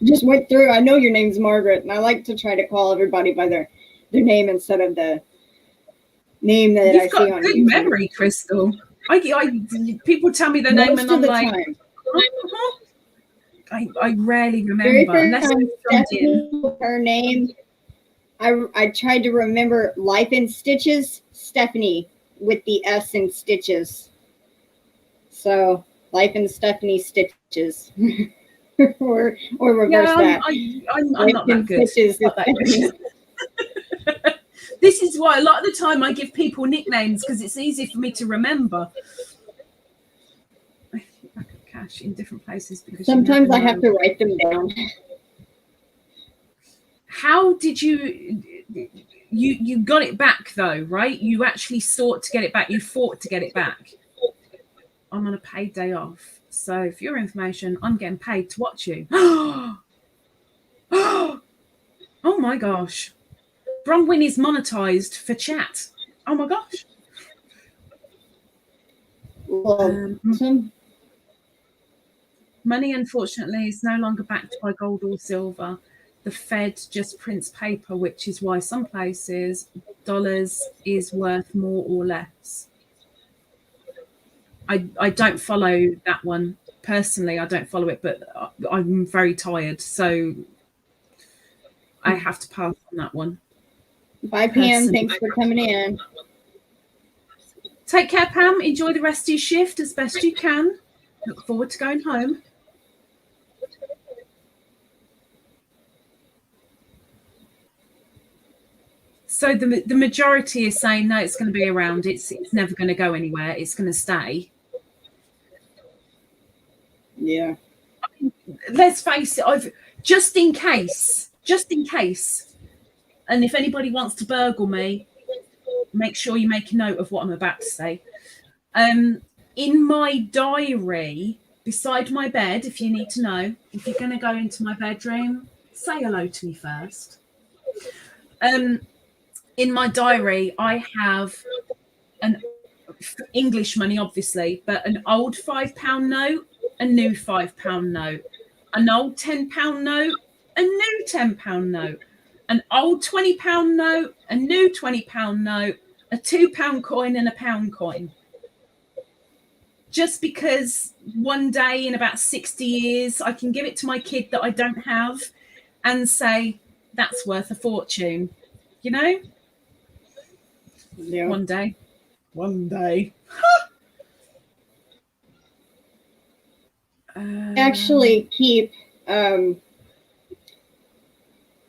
just went through. I know your name's Margaret, and I like to try to call everybody by their name instead of the name that I see on YouTube. You've got good memory, Crystal. People tell me the name, and I'm like, I rarely remember. Unless Stephanie, her name, I tried to remember Life in Stitches, Stephanie, with the S in Stitches. So Life in Stephanie Stitches. or reverse that. I'm not that good. Not that good. This is why a lot of the time I give people nicknames, because it's easy for me to remember. I keep back of cash in different places because sometimes I have to write them down. How did you got it back though, right? You actually sought to get it back. You fought to get it back. I'm on a paid day off. So for your information, I'm getting paid to watch you. Oh my gosh. Bronwyn is monetized for chat. Oh my gosh. Money, unfortunately, is no longer backed by gold or silver. The Fed just prints paper, which is why some places dollars is worth more or less. I don't follow that one personally. I don't follow it, but I'm very tired, so I have to pass on that one. Bye, Pam. Thanks for coming in. Take care, Pam. Enjoy the rest of your shift as best you can. Look forward to going home. So the majority is saying no, it's going to be around. It's never going to go anywhere. It's going to stay. Yeah. Let's face it. Just in case. And if anybody wants to burgle me, make sure you make a note of what I'm about to say. In my diary, beside my bed, if you need to know, if you're going to go into my bedroom, say hello to me first. In my diary, I have an English money, obviously, but an old £5 note, a new £5 note, an old £10 note, a new £10 note, an old £20 note, a new £20 note, a £2 coin, and a £1 coin. Just because one day in about 60 years, I can give it to my kid that I don't have and say, that's worth a fortune, you know? Yeah. One day. Actually keep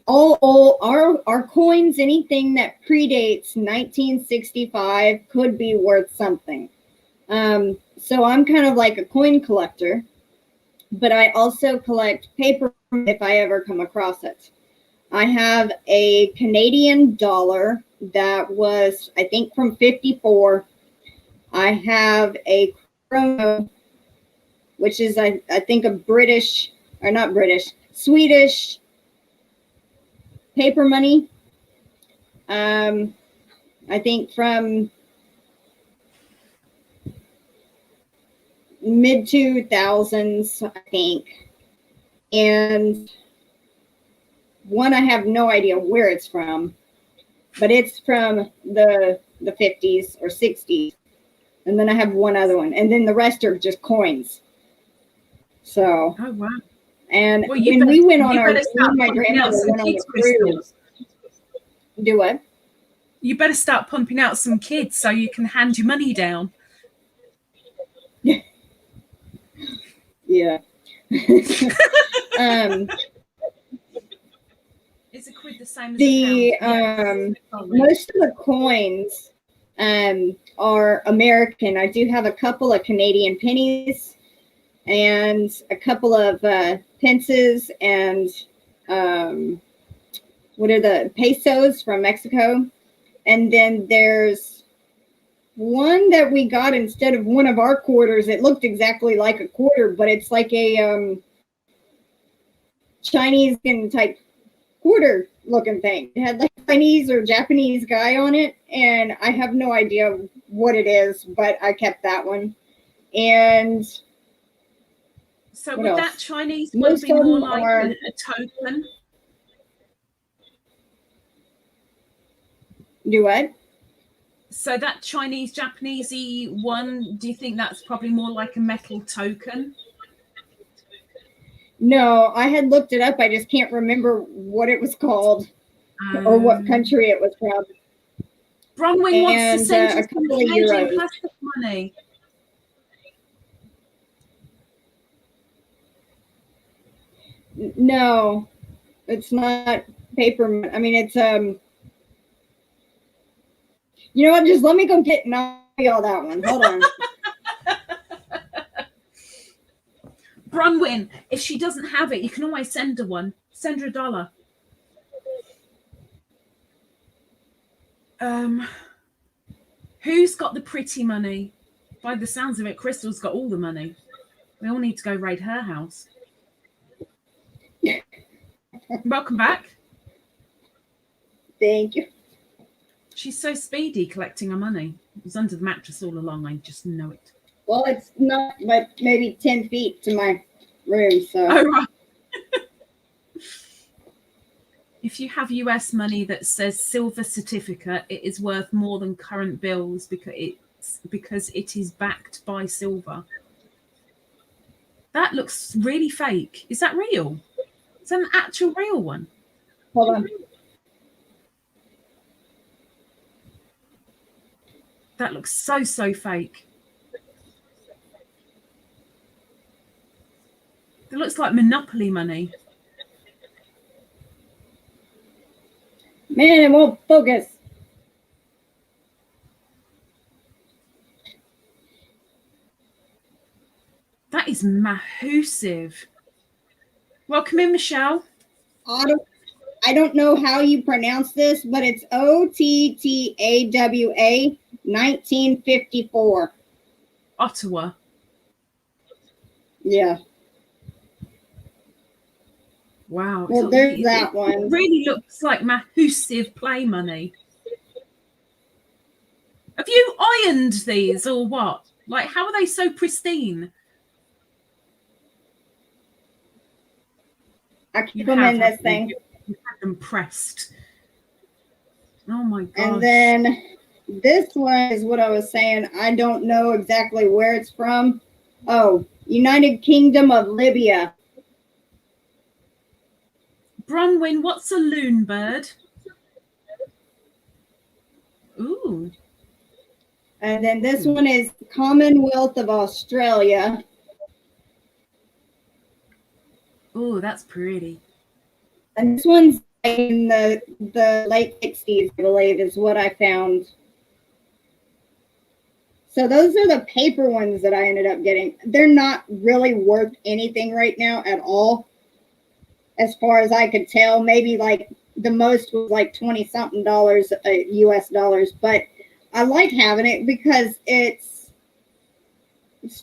all our coins, anything that predates 1965 could be worth something. So I'm kind of like a coin collector, but I also collect paper if I ever come across it. I have a Canadian dollar that was, I think, from 54. I have a krona, which is, I think, a British, or not British, Swedish paper money. I think from mid 2000s, I think. And one, I have no idea where it's from, but it's from the 50s or 60s. And then I have one other one. And then the rest are just coins. So. Oh, wow. And when we went on our, my grandmother went on the cruise. Do what? You better start pumping out some kids so you can hand your money down. Yeah. Is a quid the same as a pound? Most of the coins are American. I do have a couple of Canadian pennies and a couple of pences and what are the pesos from Mexico. And then there's one that we got instead of one of our quarters. It looked exactly like a quarter, but it's like a Chinese type quarter looking thing. It had like Chinese or Japanese guy on it, and I have no idea what it is, but I kept that one. And so what would else? that Chinese one Most be of more them like are- a token? Do what? So that Chinese Japanesey one, do you think that's probably more like a metal token? No, I had looked it up. I just can't remember what it was called or what country it was from. Bronwyn wants to And, send a you some couple of Canadian euros. plastic money. No, it's not paper. I mean, it's you know what? Just let me go get and I'll tell y'all that one. Hold on. Bronwyn, if she doesn't have it, you can always send her one. Send her $1. Who's got the pretty money? By the sounds of it, Crystal's got all the money. We all need to go raid her house. Welcome back. Thank you. She's so speedy collecting her money. It was under the mattress all along. I just know it. Well, it's not like maybe 10 feet to my room, so. Oh, right. If you have US money that says silver certificate, it is worth more than current bills because it is backed by silver. That looks really fake. Is that real? Is that an actual real one? Hold on. That looks so fake. It looks like Monopoly money. Man, it won't focus. That is massive. Welcome in, Michelle. I don't know how you pronounce this, but it's OTTAWA 1954. Ottawa. Yeah. Wow. Well, there's that one. It really looks like massive play money. Have you ironed these or what? Like, how are they so pristine? I keep them in this thing. You had them pressed. Oh my god. And then this one is what I was saying. I don't know exactly where it's from. Oh, United Kingdom of Libya. Bronwyn, what's a loon bird? Ooh. And then this one is Commonwealth of Australia. Oh, that's pretty. And this one's in the late 60s, I believe, is what I found. So those are the paper ones that I ended up getting. They're not really worth anything right now at all, as far as I could tell. Maybe like the most was like 20-something dollars, US dollars. But I like having it because it's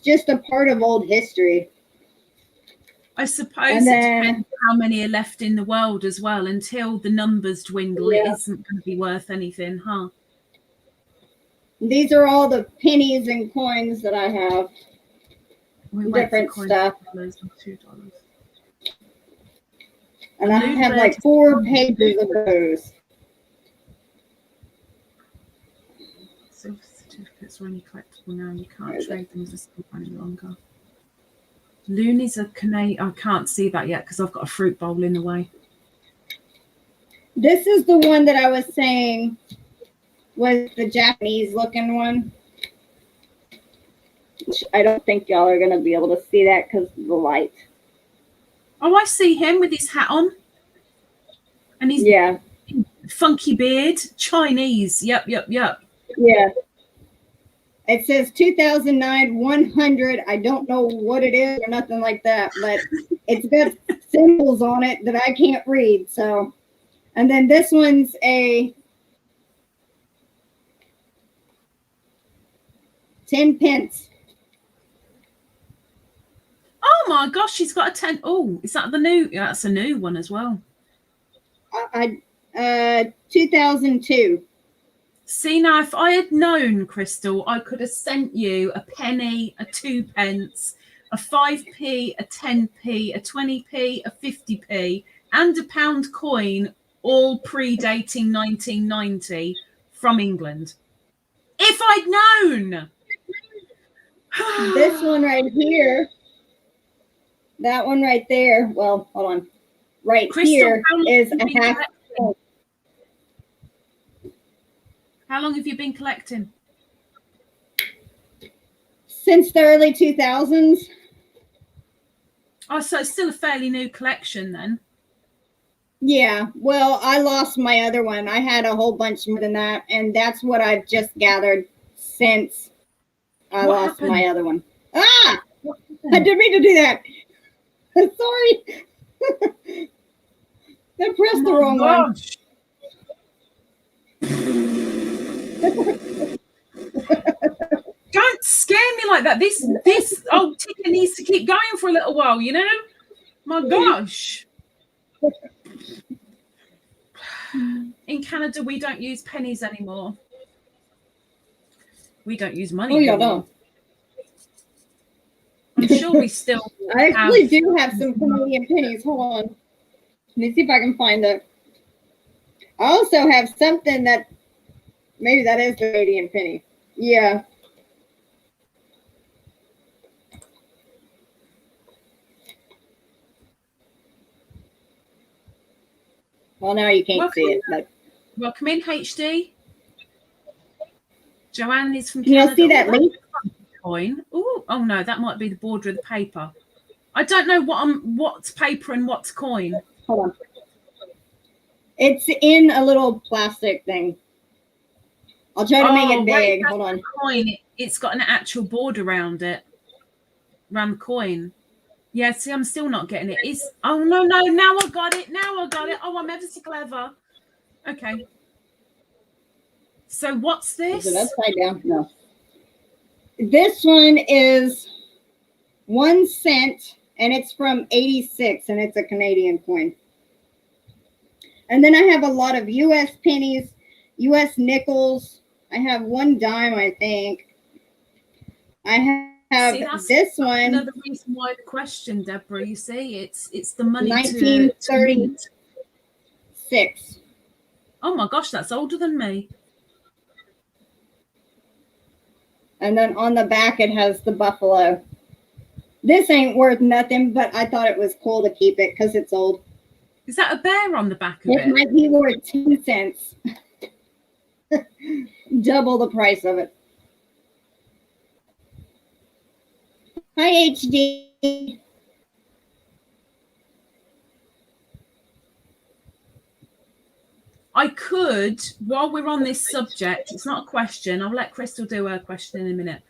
just a part of old history. I suppose it depends how many are left in the world as well. Until the numbers dwindle, It isn't going to be worth anything, huh? These are all the pennies and coins that I have. Different stuff. $2. And I have like 4 pages of those. Silver certificates are only collectible now. You can't trade them for silver any longer. Loonies are Canadian. I can't see that yet because I've got a fruit bowl in the way. This is the one that I was saying was the Japanese looking one. Which I don't think y'all are going to be able to see that because of the light. Oh, I see him with his hat on. And his funky beard. Chinese. Yep. Yeah. It says 2009 100. I don't know what it is or nothing like that, but it's got symbols on it that I can't read. So, and then this one's a 10 pence. Oh my gosh, she's got a 10. Oh, is that the new? Yeah, that's a new one as well. 2002. See, now, if I had known, Crystal, I could have sent you a penny, a 2 pence, a 5p, a 10p, a 20p, a 50p, and a pound coin, all predating 1990 from England. If I'd known! This one right here, that one right there, well, hold on. Right Crystal, here is a half. How long have you been collecting? Since the early 2000s. Oh, so it's still a fairly new collection then. Yeah, well, I lost my other one. I had a whole bunch more than that, and that's what I've just gathered since I lost my other one. Ah! I didn't mean to do that. Sorry. I pressed the wrong one. Don't scare me like that. This old ticket needs to keep going for a little while, you know? My gosh. In Canada, we don't use pennies anymore. We don't use money anymore. Oh, y'all don't. I'm sure we still I actually do have some Canadian pennies. Hold on. Let me see if I can find it. I also have something that maybe that is the Canadian penny. Yeah. Well, now you can't see it. But welcome in, HD. Joanne is from Canada. Can you see that link? Coin. Ooh, oh no, that might be the border of the paper. I don't know what's paper and what's coin. Hold on. It's in a little plastic thing. I'll try to make it big. Hold on. Coin. It's got an actual border around it. Around the coin. Yeah, see, I'm still not getting it. Oh no, now I got it. Oh, I'm ever so clever. Okay. So what's this? Is it upside down? No. This one is 1 cent, and it's from 86, and it's a Canadian coin. And then I have a lot of U.S. pennies, U.S. nickels. I have 1 dime, I think. I have this one. Another reason why the question, Deborah. You see, it's the money. 1936. Oh my gosh, that's older than me. And then on the back, it has the buffalo. This ain't worth nothing, but I thought it was cool to keep it because it's old. Is that a bear on the back of it? It might be worth 10 cents. Double the price of it. Hi, HD. I could, while we're on this subject, it's not a question. I'll let Crystal do her question in a minute.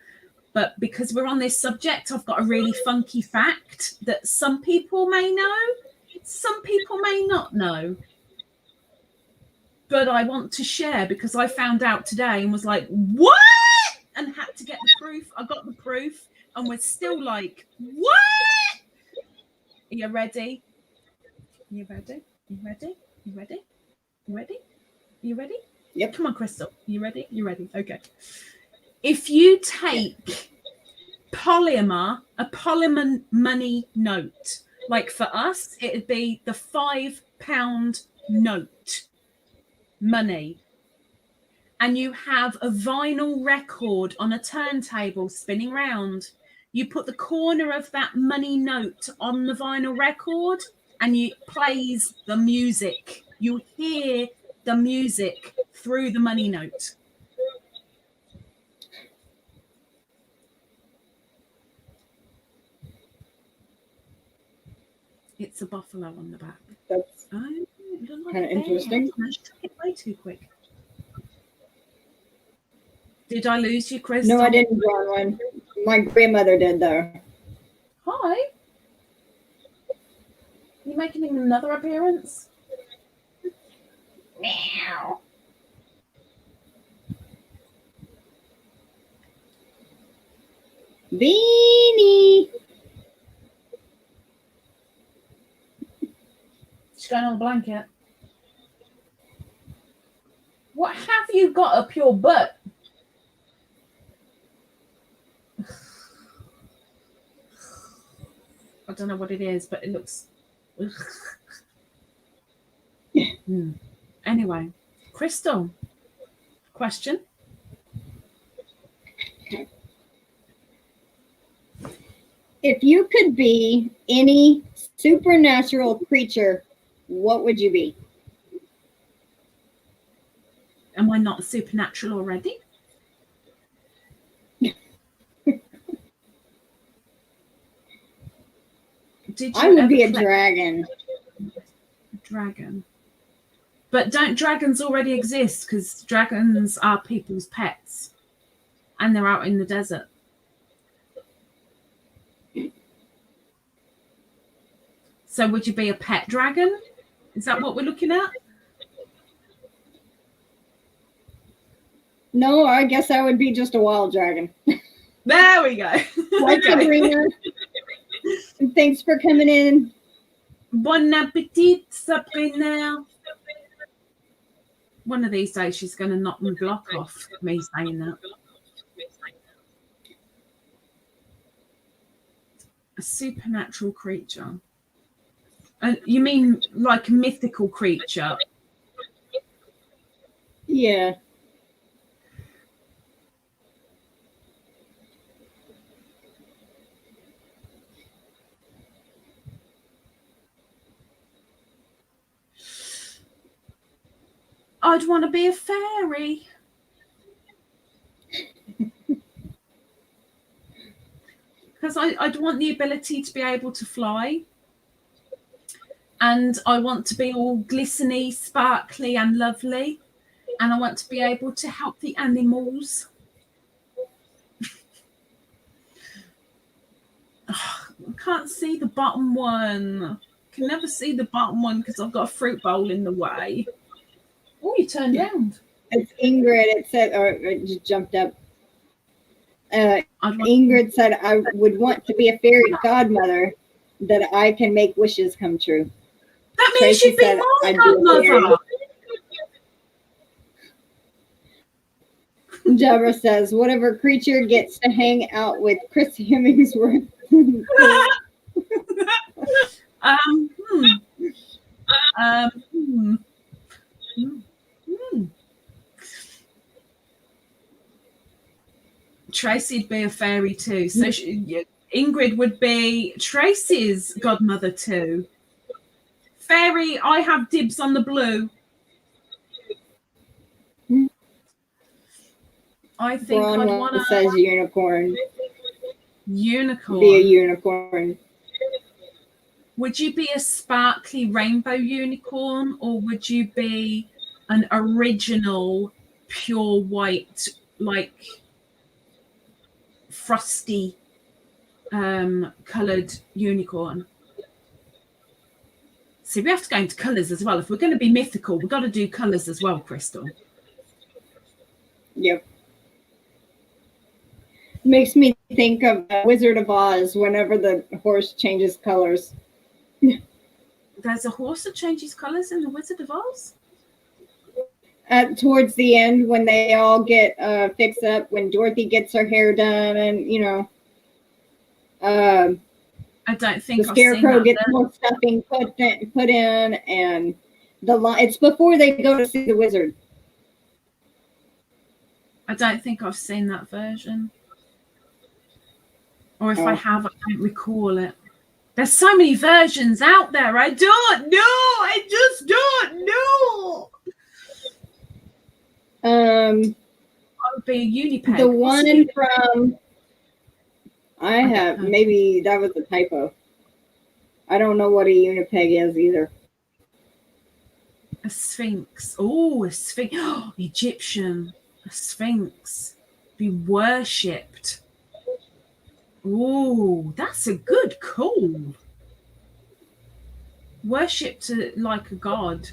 But because we're on this subject, I've got a really funky fact that some people may know, some people may not know. But I want to share because I found out today and was like, what? And had to get the proof. I got the proof and we're still like, what? Are you ready? You ready? You ready? You ready? You ready? You ready? Yep. Come on, Crystal. You ready? You ready? Okay. If you take a polymer money note, like for us, it'd be the £5 note money, and you have a vinyl record on a turntable spinning round, you put the corner of that money note on the vinyl record and it plays the music. You hear the music through the money note. It's a buffalo on the back. That's kind of interesting. I took it way too quick. Did I lose you, Chris? No, I didn't draw one. My grandmother did, though. Hi. Are you making another appearance? Meow. Beanie. She's going on the blanket. What have you got up your butt? I don't know what it is, but it looks... Anyway, Crystal, question? If you could be any supernatural creature, what would you be? Am I not supernatural already? I would be a dragon. Dragon. But don't dragons already exist? Because dragons are people's pets. And they're out in the desert. So would you be a pet dragon? Is that what we're looking at? No, I guess I would be just a wild dragon. There we go. Like Sabrina. Thanks for coming in. Bon appetit, Sabrina. One of these days she's going to knock my block off me saying that. A supernatural creature. You mean like a mythical creature? Yeah. I'd want to be a fairy. Because I'd want the ability to be able to fly. And I want to be all glistening, sparkly and lovely. And I want to be able to help the animals. I can't see the bottom one. I can never see the bottom one because I've got a fruit bowl in the way. Oh, you turned around. It's Ingrid. It said, or it just jumped up. Ingrid said, I would want to be a fairy godmother that I can make wishes come true. That means you'd be my godmother. Deborah says, whatever creature gets to hang out with Chris Hemmingsworth. Tracy'd be a fairy too. So Ingrid would be Tracy's godmother too. Fairy, I have dibs on the blue. I think Ron I'd want to... says unicorn. Unicorn. Be a unicorn. Would you be a sparkly rainbow unicorn, or would you be an original pure white, like frosty coloured unicorn? See, we have to go into colours as well. If we're going to be mythical, we've got to do colours as well, Crystal. Yep. Makes me think of Wizard of Oz whenever the horse changes colors. There's a horse that changes colours in the Wizard of Oz? Towards the end, when they all get fixed up, when Dorothy gets her hair done, and I don't think the Scarecrow gets more stuffing put in, and it's before they go to see the wizard. I don't think I've seen that version. Or if I have, I don't recall it. There's so many versions out there. I don't know. I just don't know. I would be a Unipeg. The one from... I have... Maybe that was a typo. I don't know what a Unipeg is either. A Sphinx. Oh, a Sphinx. Oh, Egyptian. A Sphinx. Be worshipped. Oh, that's a good call. Worshipped like a god.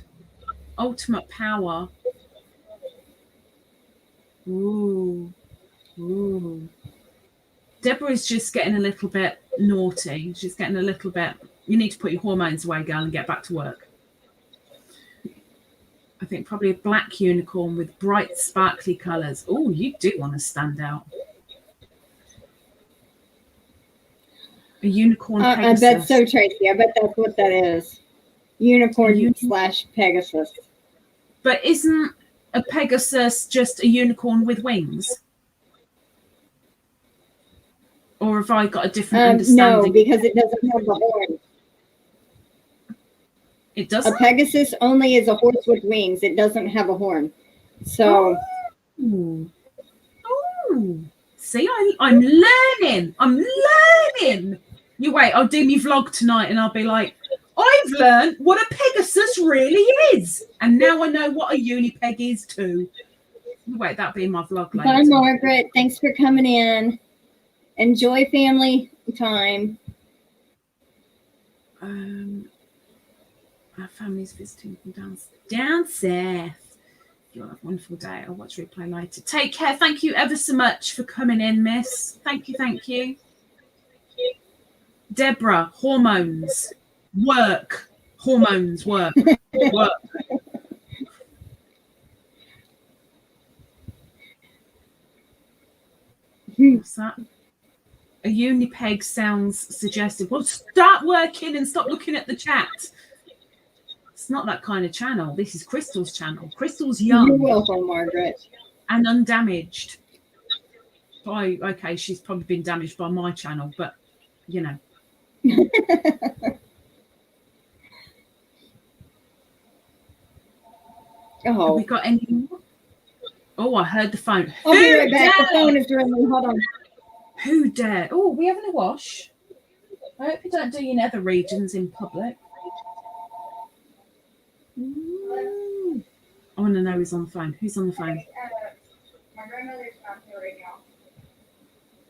Ultimate power. Ooh. Ooh. Deborah's just getting a little bit naughty. She's getting a little bit... You need to put your hormones away, girl, and get back to work. A I think probably a black unicorn with bright, sparkly colours. Oh, you do want to stand out. A unicorn Pegasus. I bet so, Tracy. I bet that's what that is. Unicorn / Pegasus. But isn't a Pegasus just a unicorn with wings? Or have I got a different understanding? No, because it doesn't have the horn. It doesn't? A Pegasus only is a horse with wings. It doesn't have a horn. So. Oh. See, I'm learning. I'm learning. You wait, I'll do my vlog tonight and I'll be like, I've learned what a Pegasus really is. And now I know what a unipeg is too. Wait, that'll be in my vlog later. Bye, Margaret. Thanks for coming in. Enjoy family time. Our family's visiting from down south. You'll have a wonderful day. I'll watch replay later. Take care. Thank you ever so much for coming in, miss. Thank you, thank you. Deborah, hormones, work. Hormones, work. Work. What's that? A unipeg sounds suggestive. Well, start working and stop looking at the chat. It's not that kind of channel. This is Crystal's channel. Crystal's young. You're welcome, Margaret. And undamaged. Okay, she's probably been damaged by my channel, but you know. Oh. Have we got any more? Oh, I heard the phone. I'll be right back. The phone is ringing. Hold on. Who dare? Oh, we having a wash? I hope you don't do your nether regions in public. I want to know who's on the phone. Who's on the phone? My grandmother's not here right now.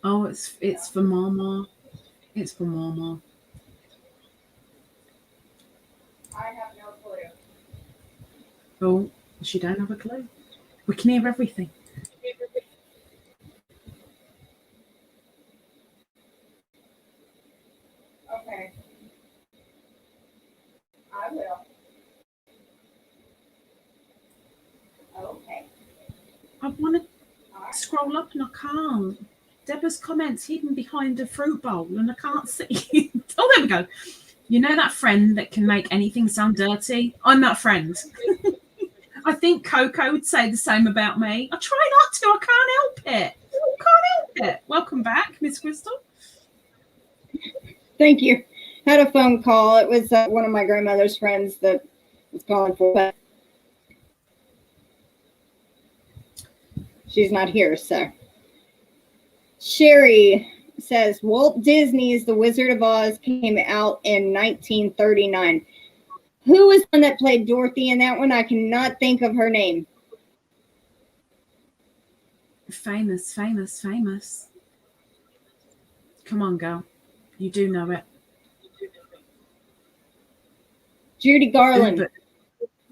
Oh, it's for Mama. It's for Mama. I have no clue. Oh, she don't have a clue. We can hear everything. Okay. I will. Okay. I want to scroll up and I can't. Deborah's comments hidden behind a fruit bowl and I can't see. Oh, there we go. You know that friend that can make anything sound dirty? I'm that friend. I think Coco would say the same about me. I try not to. I can't help it. I can't help it. Welcome back, Miss Crystal. Thank you. Had a phone call. It was one of my grandmother's friends that was calling for, but she's not here, so. Sherry says, Walt Disney's The Wizard of Oz came out in 1939. Who was the one that played Dorothy in that one? I cannot think of her name. Famous. Come on, girl. You do know it. Judy Garland. But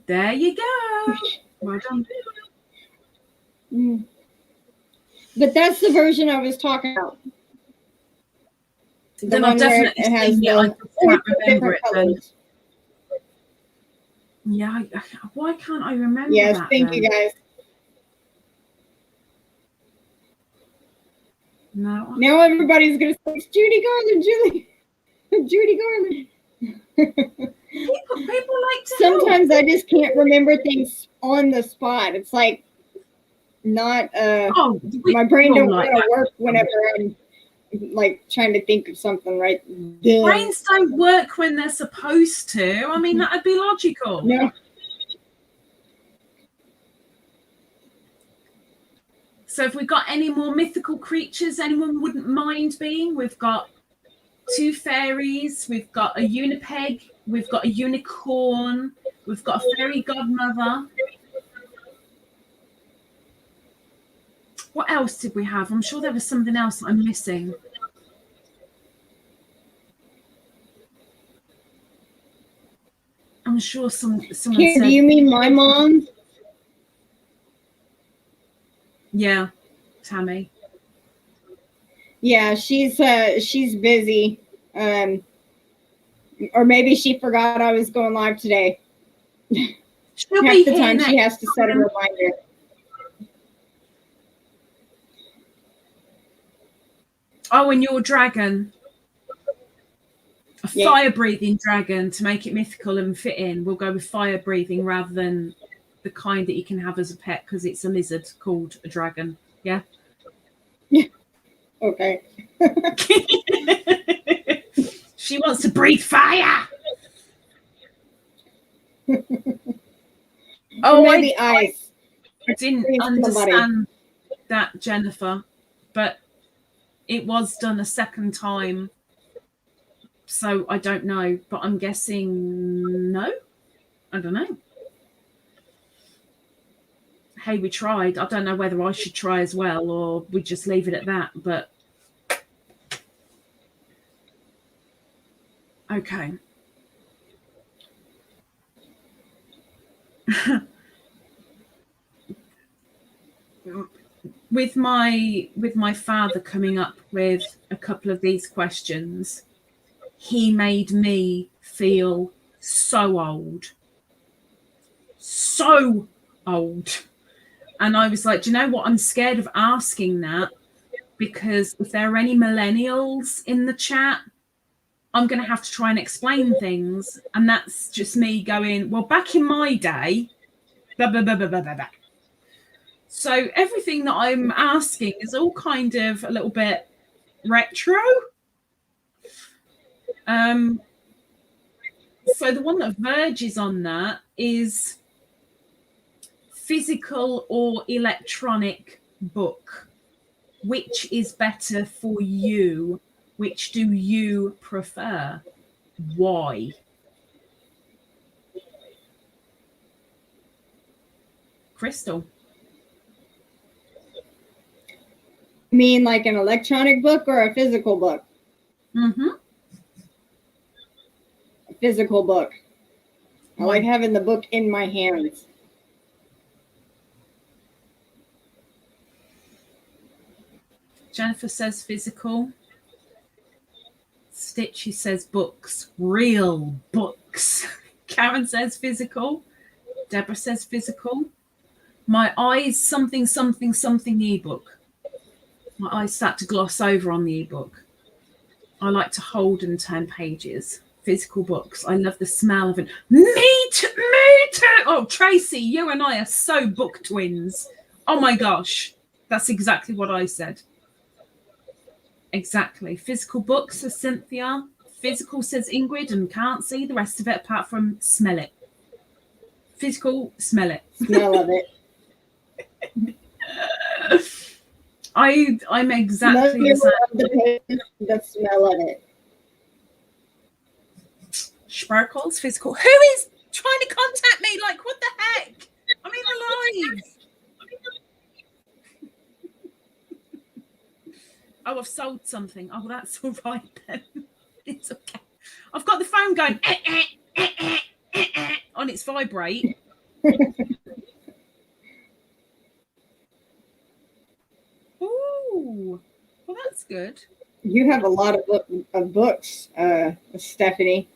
there you go. Well done. But that's the version I was talking about. Then I've definitely seen it. I just can't remember it then. Yeah, why can't I remember yes, that? Thank you, guys. No. Now everybody's going to say, it's Judy Garland, Judy Garland. People like to Sometimes help. I just can't remember things on the spot. It's like not, my brain don't want to work whenever I'm like trying to think of something right then. Brains don't work when they're supposed to. I mean, that would be logical. No. So if we've got any more mythical creatures anyone wouldn't mind being, we've got 2 fairies, we've got a unipeg, we've got a unicorn, we've got a fairy godmother. What else did we have? I'm sure there was something else that I'm missing. I'm sure someone said. Do you mean my mom? Yeah, Tammy. Yeah, she's busy. Or maybe she forgot I was going live today. She'll Half be the here time she next has to set a time. reminder. Oh, and your dragon. A Yeah. fire-breathing dragon to make it mythical and fit in. We'll go with fire-breathing rather than the kind that you can have as a pet because it's a lizard called a dragon. Yeah? Okay. She wants to breathe fire. Or maybe ice. I didn't understand that, Jennifer, but it was done a second time. So I don't know, but I'm guessing no. I don't know. Hey, we tried. I don't know whether I should try as well or we just leave it at that, but okay. with my father coming up with a couple of these questions, he made me feel so old. So old. And I was like, do you know what? I'm scared of asking that because if there are any millennials in the chat, I'm going to have to try and explain things. And that's just me going, well, back in my day, blah, blah, blah, blah, blah, blah. So everything that I'm asking is all kind of a little bit retro. So the one that verges on that is physical or electronic book. Which is better for you? Which do you prefer? Why? Crystal. You mean like an electronic book or a physical book? Mm-hmm. A physical book. I like having the book in my hands. Jennifer says physical. Stitchy says books. Real books. Karen says physical. Deborah says physical. My eyes, something ebook. My eyes start to gloss over on the ebook. I like to hold and turn pages. Physical books. I love the smell of it. Me too. Oh, Tracy, you and I are so book twins. Oh my gosh. That's exactly what I said. Exactly. Physical books, says Cynthia. Physical, says Ingrid, and can't see the rest of it apart from smell it. Physical, smell it. Smell of it. I'm exactly the same. The smell of it. Sparkles, physical. Who is trying to contact me? Like, what the heck? I'm in alive. Oh, I've sold something. Oh, that's all right then. It's okay. I've got the phone going on its vibrate. Ooh, well, that's good. You have a lot of books, Stephanie.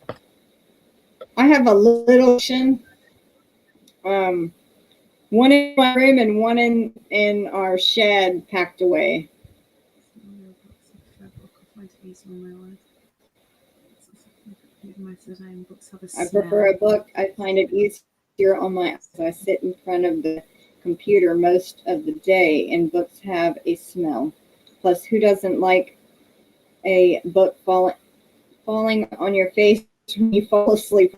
I have a little one in my room and one in our shed packed away. I prefer a book. I find it easier on my, so I sit in front of the computer most of the day, and books have a smell. Plus, who doesn't like a book falling on your face when you fall asleep?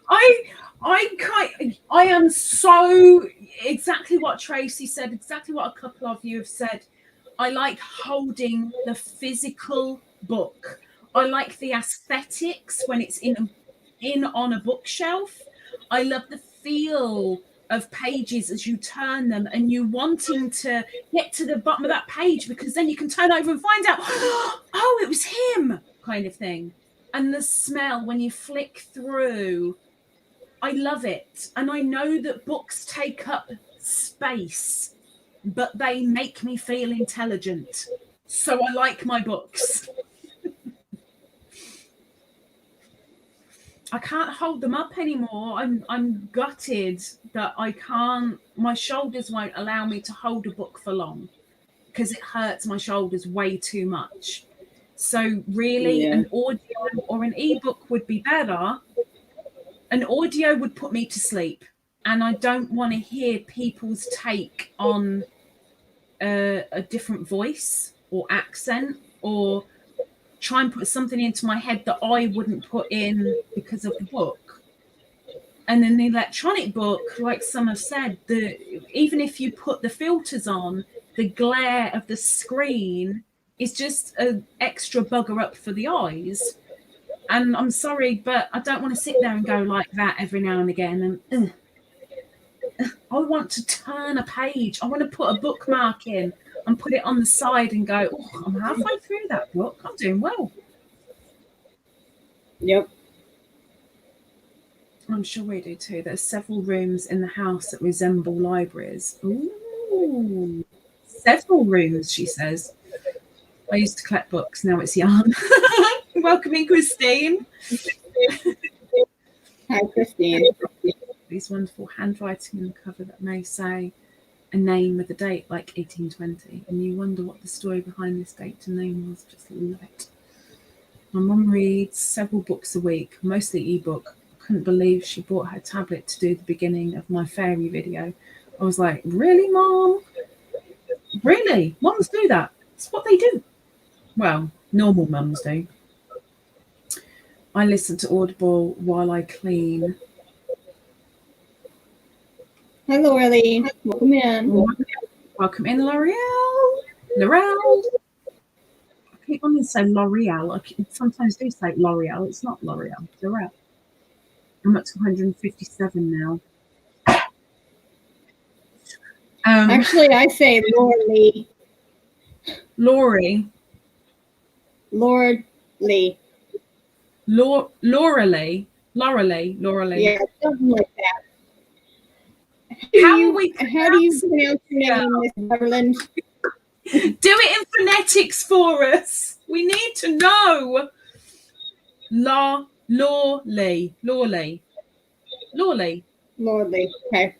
I am so exactly what Tracy said, exactly what a couple of you have said. I like holding the physical book. I like the aesthetics when it's in on a bookshelf. I love the feel of pages as you turn them and you wanting to get to the bottom of that page because then you can turn over and find out, oh, it was him, kind of thing. And the smell when you flick through, I love it. And I know that books take up space, but they make me feel intelligent. So I like my books. I can't hold them up anymore. I'm gutted that I can't. My shoulders won't allow me to hold a book for long because it hurts my shoulders way too much. So really, an audio or an ebook would be better. An audio would put me to sleep, and I don't want to hear people's take on a different voice or accent, or try and put something into my head that I wouldn't put in because of the book. And then the electronic book, like some have said, even if you put the filters on, the glare of the screen is just an extra bugger up for the eyes. And I'm sorry, but I don't want to sit there and go like that every now and again. And I want to turn a page. I want to put a bookmark in and put it on the side and go, oh, I'm halfway through that book. I'm doing well. Yep. I'm sure we do too. There's several rooms in the house that resemble libraries. Ooh, several rooms, she says. I used to collect books. Now it's yarn. Welcome in, Christine. Hi, Christine. These wonderful handwriting in the cover that may say a name with a date like 1820, and you wonder what the story behind this date and name was. Just love it. My mum reads several books a week, mostly ebook. Couldn't believe she bought her tablet to do the beginning of my fairy video. I was like, really, Mom? Really? Mums do that? It's what they do. Well, normal mums do. I listen to Audible while I clean. Hi, Laura-Lee. Welcome in. Welcome in, L'Oreal. L'Oreal. I keep wanting to say L'Oreal. I sometimes do say L'Oreal. It's not L'Oreal. L'Oreal. I'm up to 157 now. Actually, I say Laura-Lee. Laurie. Laura-Lee. Laura-Lee. Yeah, something like that. How do you pronounce your name, Miss Beverland? Do it in phonetics for us. We need to know. Lawley. Okay.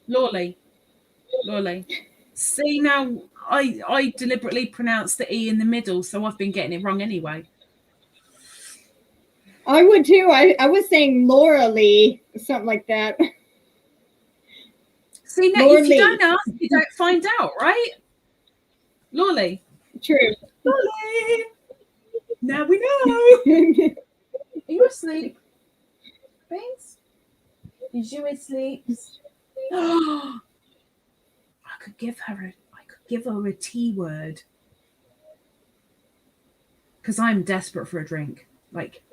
Lawley. See, now I deliberately pronounced the E in the middle, so I've been getting it wrong anyway. I would too. I was saying Laura-Lee, something like that. See, now if you don't ask, you don't find out, right? Lawley. True. Lawley. Now we know. Are you asleep? Bates? Is you asleep? I could give her a T word. Because I'm desperate for a drink. Like,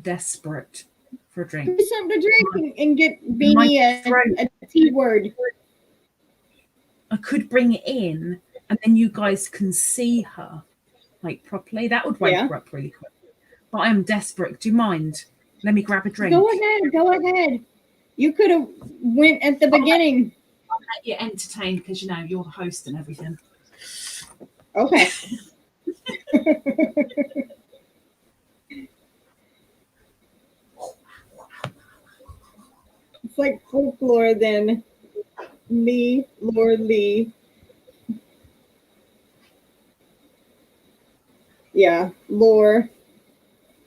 desperate for a drink. Do something to drink and get Beanie a T word. I could bring it in, and then you guys can see her, like, properly. That would wake her up really quick. But I am desperate. Do you mind? Let me grab a drink. Go ahead. You could have went at the beginning. I'll let you entertain because, you know, you're the host and everything. Okay. It's like folklore then. Me, Lord Lee. Yeah, Lore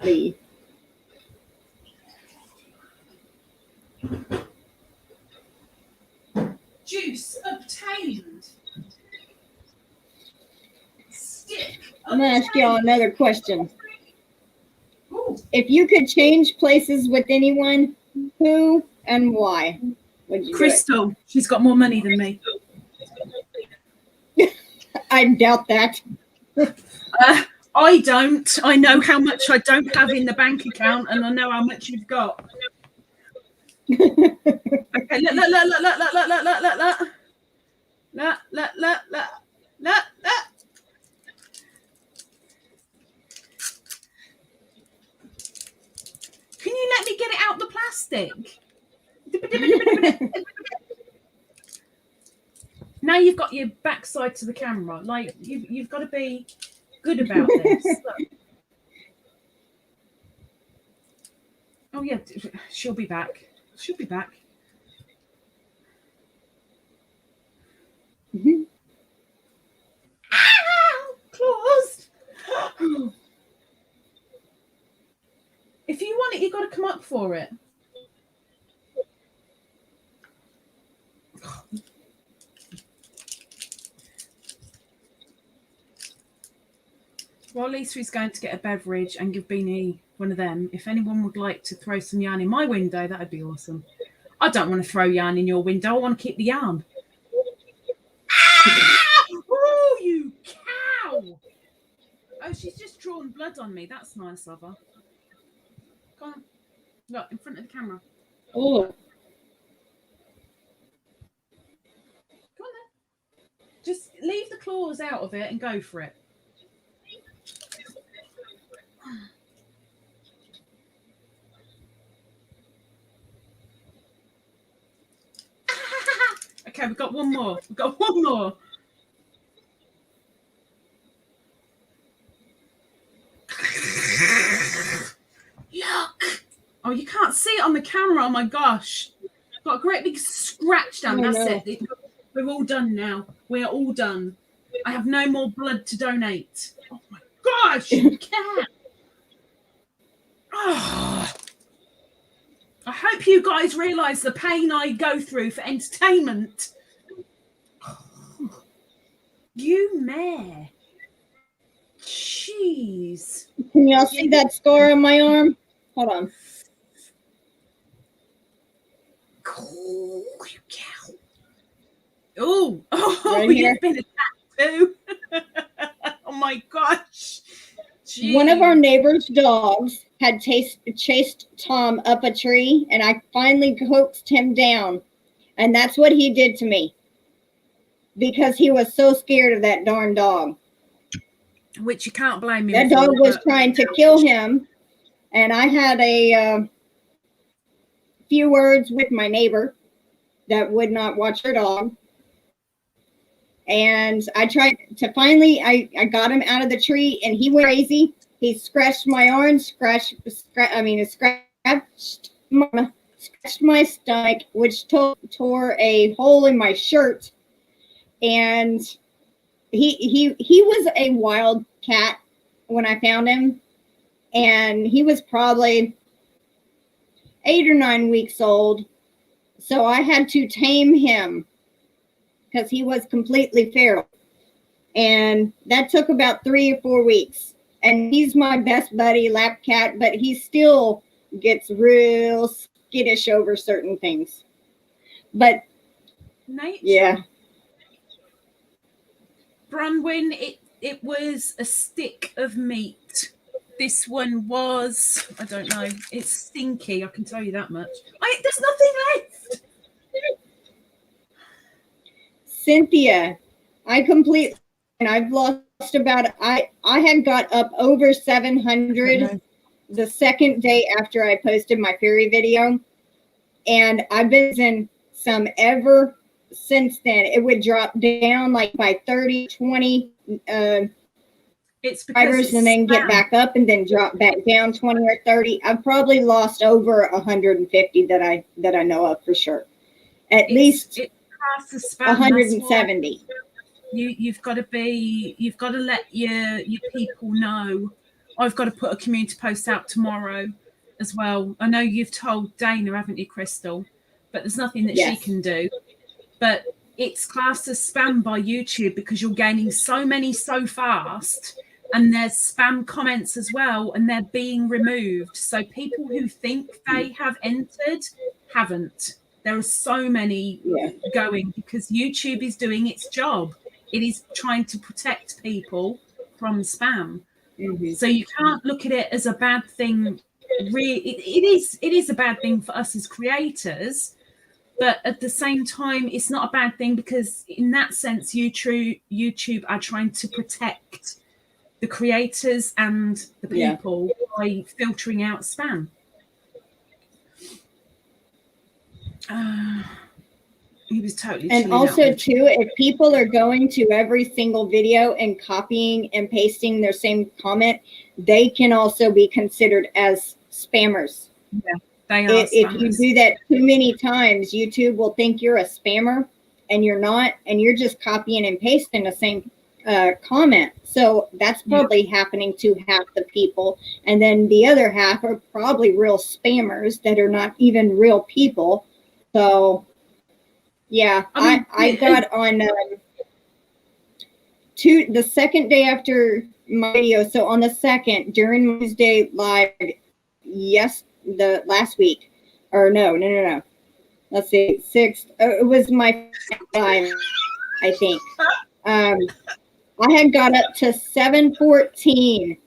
Lee. Juice obtained. Stick. I'm going to ask y'all another question. Ooh. If you could change places with anyone, who and why would you Crystal. Do it? She's got more money than me. I doubt that. I don't. I know how much I don't have in the bank account, and I know how much you've got. Okay, look. Can you let me get it out the plastic? Now you've got your backside to the camera. Like, you've got to be good about this. Look. Oh yeah, she'll be back. She'll be back. Mm-hmm. Ow! Closed. If you want it, you've got to come up for it. While Lisa is going to get a beverage and give Beanie one of them, if anyone would like to throw some yarn in my window, that would be awesome. I don't want to throw yarn in your window. I want to keep the yarn. Oh, you cow! Oh, she's just drawn blood on me. That's nice of her. Come on. Look, in front of the camera. Oh. Come on then. Just leave the claws out of it and go for it. Okay, we've got one more. We've got one more. Look. Oh, you can't see it on the camera. Oh my gosh. Got a great big scratch down. That's it. We're all done now. We're all done. I have no more blood to donate. Oh my gosh, you can't. Oh. I hope you guys realise the pain I go through for entertainment. You mare. Jeez. Can y'all see that scar on my arm? Hold on. Oh, you cow. Oh, Right you've been attacked too. Oh my gosh. Jeez. One of our neighbor's dogs had chased Tom up a tree, and I finally coaxed him down. And that's what he did to me, because he was so scared of that darn dog. Which you can't blame him. That dog was trying to kill him, and I had a few words with my neighbor that would not watch her dog. And I tried to finally, I got him out of the tree, and he went crazy. He scratched my arm, scratched my stomach, which tore a hole in my shirt. And he was a wild cat when I found him, and he was probably 8 or 9 weeks old. So I had to tame him because he was completely feral. And that took about 3 or 4 weeks. And he's my best buddy, lap cat, but he still gets real skittish over certain things. But nature. Yeah. Bronwyn, it was a stick of meat. This one was, I don't know, it's stinky, I can tell you that much. There's nothing left. Cynthia, I've lost about, I had got up over 700 the second day after I posted my fairy video. And I've been in some ever since then. It would drop down like by 30, 20 subscribers and then get back up and then drop back down 20 or 30. I've probably lost over 150 that I know of for sure. At least 170. You've got to let your people know. I've got to put a community post out tomorrow as well. I know you've told Dana, haven't you, Crystal? But there's nothing that she can do. But it's classed as spam by YouTube because you're gaining so many so fast, and there's spam comments as well, and they're being removed. So people who think they have entered haven't. There are so many going because YouTube is doing its job. It is trying to protect people from spam. Mm-hmm. So you can't look at it as a bad thing. It is a bad thing for us as creators, but at the same time, it's not a bad thing because in that sense, YouTube are trying to protect the creators and the people by filtering out spam. He was totally. And also, too, if people are going to every single video and copying and pasting their same comment, they can also be considered as spammers They are if you do that too many times, YouTube will think you're a spammer, and you're not, and you're just copying and pasting the same comment. So that's probably happening to half the people, and then the other half are probably real spammers that are not even real people. So yeah, I got on the second day after my video. So on the second, during Wednesday live, the last week, or no. Let's see, 6th. It was my live, I think. I had got up to 714,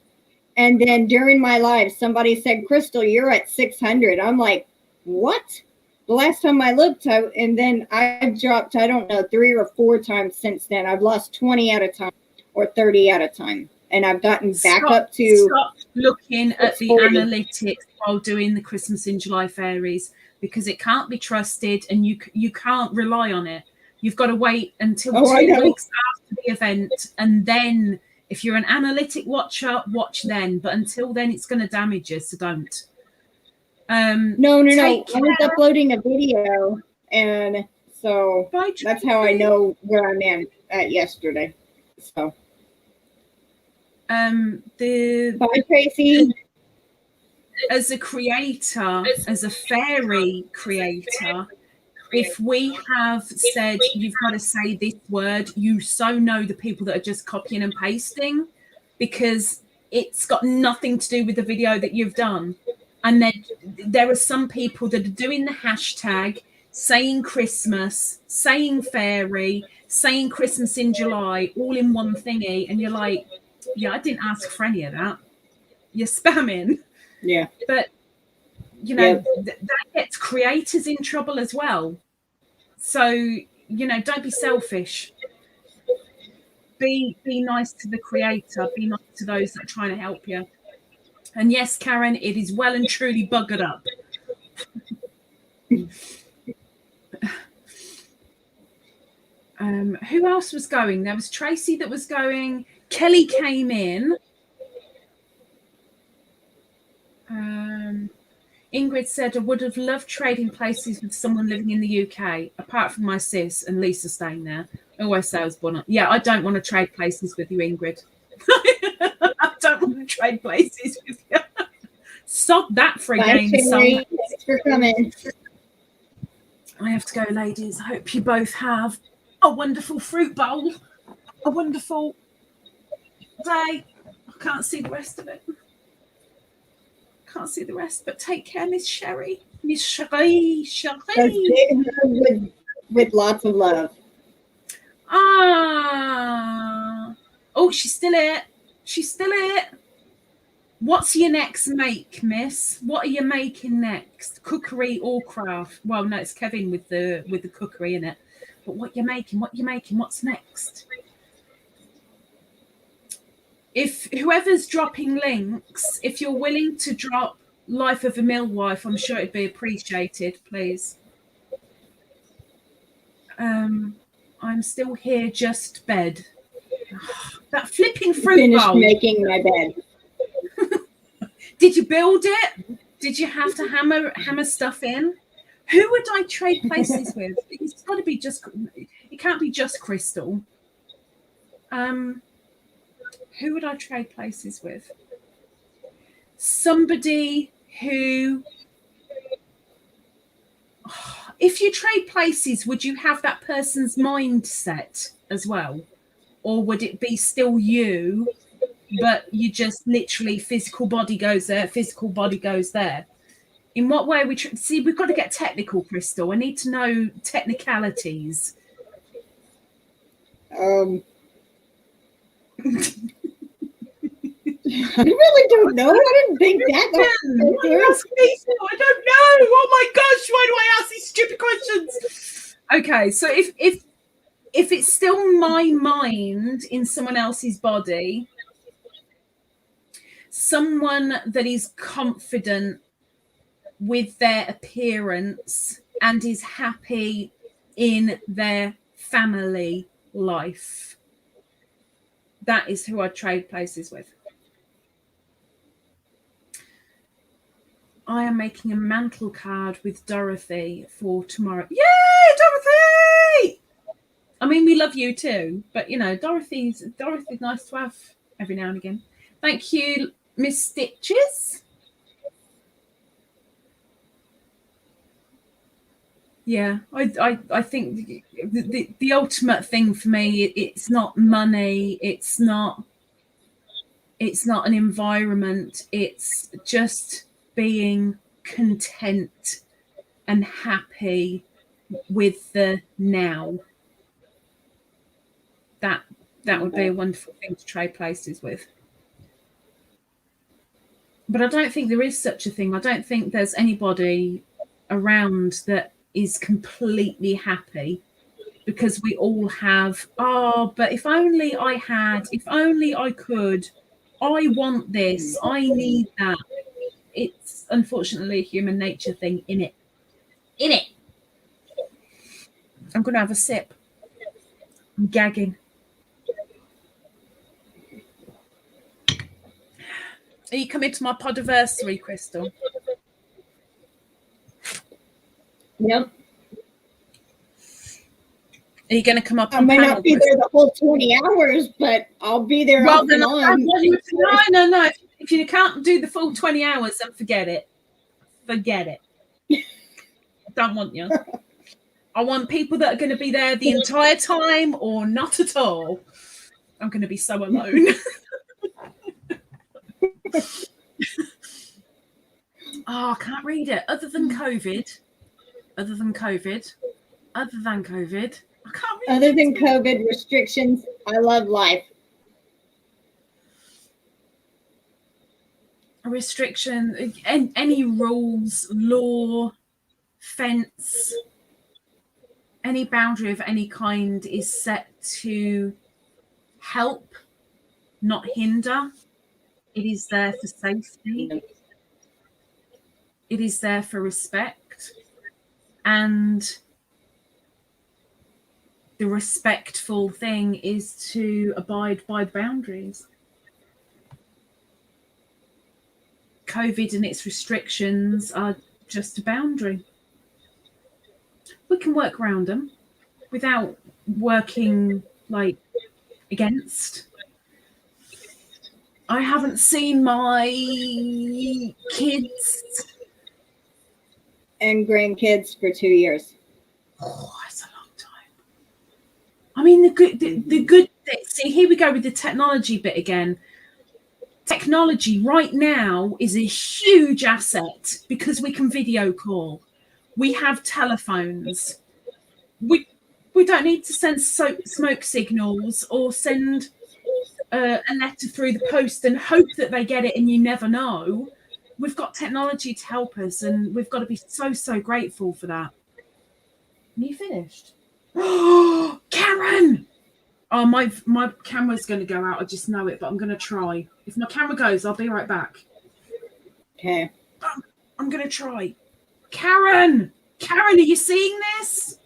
and then during my live, somebody said, "Crystal, you're at 600." I'm like, "What?" The last time I looked, and then I've dropped, I don't know, 3 or 4 times since then. I've lost 20 at a time or 30 at a time, and I've gotten back up to. Stop looking at the analytics while doing the Christmas in July fairies, because it can't be trusted, and you can't rely on it. You've got to wait until 2 weeks after the event, and then if you're an analytic watcher, watch then. But until then, it's going to damage you, so don't. No. I was uploading a video, and so that's how I know where I'm at yesterday. So, bye, Tracy. As a creator, as a fairy creator, if we have said you've got to say this word, you so know the people that are just copying and pasting, because it's got nothing to do with the video that you've done. And then there are some people that are doing the hashtag, saying Christmas, saying fairy, saying Christmas in July, all in one thingy. And you're like, yeah, I didn't ask for any of that. You're spamming. Yeah. But, that gets creators in trouble as well. So, don't be selfish. Be nice to the creator. Be nice to those that are trying to help you. And yes, Karen, it is well and truly buggered up. Who else was going? There was Tracy that was going. Kelly came in. Ingrid said, I would have loved trading places with someone living in the UK, apart from my sis and Lisa staying there. I always say I was born. Yeah, I don't want to trade places with you, Ingrid. I don't want to trade places with you. Stop that for a game. Thanks for coming. I have to go, ladies. I hope you both have a wonderful fruit bowl, a wonderful day. I can't see the rest of it. Can't see the rest, but take care, Miss Sherry. Miss Sherry. With lots of love. Oh, she's still it. She's still it. What's your next make, miss? What are you making next? Cookery or craft? Well, no, it's Kevin with the cookery in it. But what you making? What you making? What's next? If whoever's dropping links, if you're willing to drop Life of a Millwife, I'm sure it'd be appreciated, please. I'm still here, just bed. That flipping fruit bowl. Finished making my bed. Did you build it? Did you have to hammer stuff in? Who would I trade places with? It's got to be just. It can't be just Crystal. Who would I trade places with? Somebody who. If you trade places, would you have that person's mindset as well, or would it be still you? But you just literally physical body goes there, physical body goes there. In what way see? We've got to get technical, Crystal. I need to know technicalities. I really don't know. I didn't think that. I don't know. Oh my gosh! Why do I ask these stupid questions? Okay, so if it's still my mind in someone else's body. Someone that is confident with their appearance and is happy in their family life. That is who I'd trade places with. I am making a mantle card with Dorothy for tomorrow. Yay, Dorothy! I mean, we love you too, but you know, Dorothy's nice to have every now and again. Thank you, Miss Stitches. Yeah, I think the ultimate thing for me, it's not money, it's not an environment, it's just being content and happy with the now. That would be a wonderful thing to trade places with. But I don't think there is such a thing. I don't think there's anybody around that is completely happy, because we all have, but if only I had, if only I could, I want this, I need that. It's unfortunately a human nature thing in it. I'm going to have a sip. I'm gagging. Are you coming to my podiversary, Crystal? Yep. Are you going to come up? I may not be there the whole 20 hours, but I'll be there. Well, then no. If you can't do the full 20 hours, then forget it. Forget it. I don't want you. I want people that are going to be there the entire time or not at all. I'm going to be so alone. I can't read it. Other than COVID. I can't read Other than COVID restrictions, I love life. Restriction, any rules, law, fence, any boundary of any kind is set to help, not hinder. It is there for safety. It is there for respect. And the respectful thing is to abide by the boundaries. COVID and its restrictions are just a boundary. We can work around them without working like against. I haven't seen my kids and grandkids for 2 years. Oh, that's a long time. I mean, the good. See, here we go with the technology bit again. Technology right now is a huge asset because we can video call. We have telephones. We don't need to send smoke signals or send a letter through the post and hope that they get it, and you never know. We've got technology to help us, and we've got to be so grateful for that. Are you finished? Oh, Karen! Oh, my camera's going to go out. I just know it, but I'm going to try. If my camera goes, I'll be right back. Okay. I'm going to try. Karen! Karen, are you seeing this?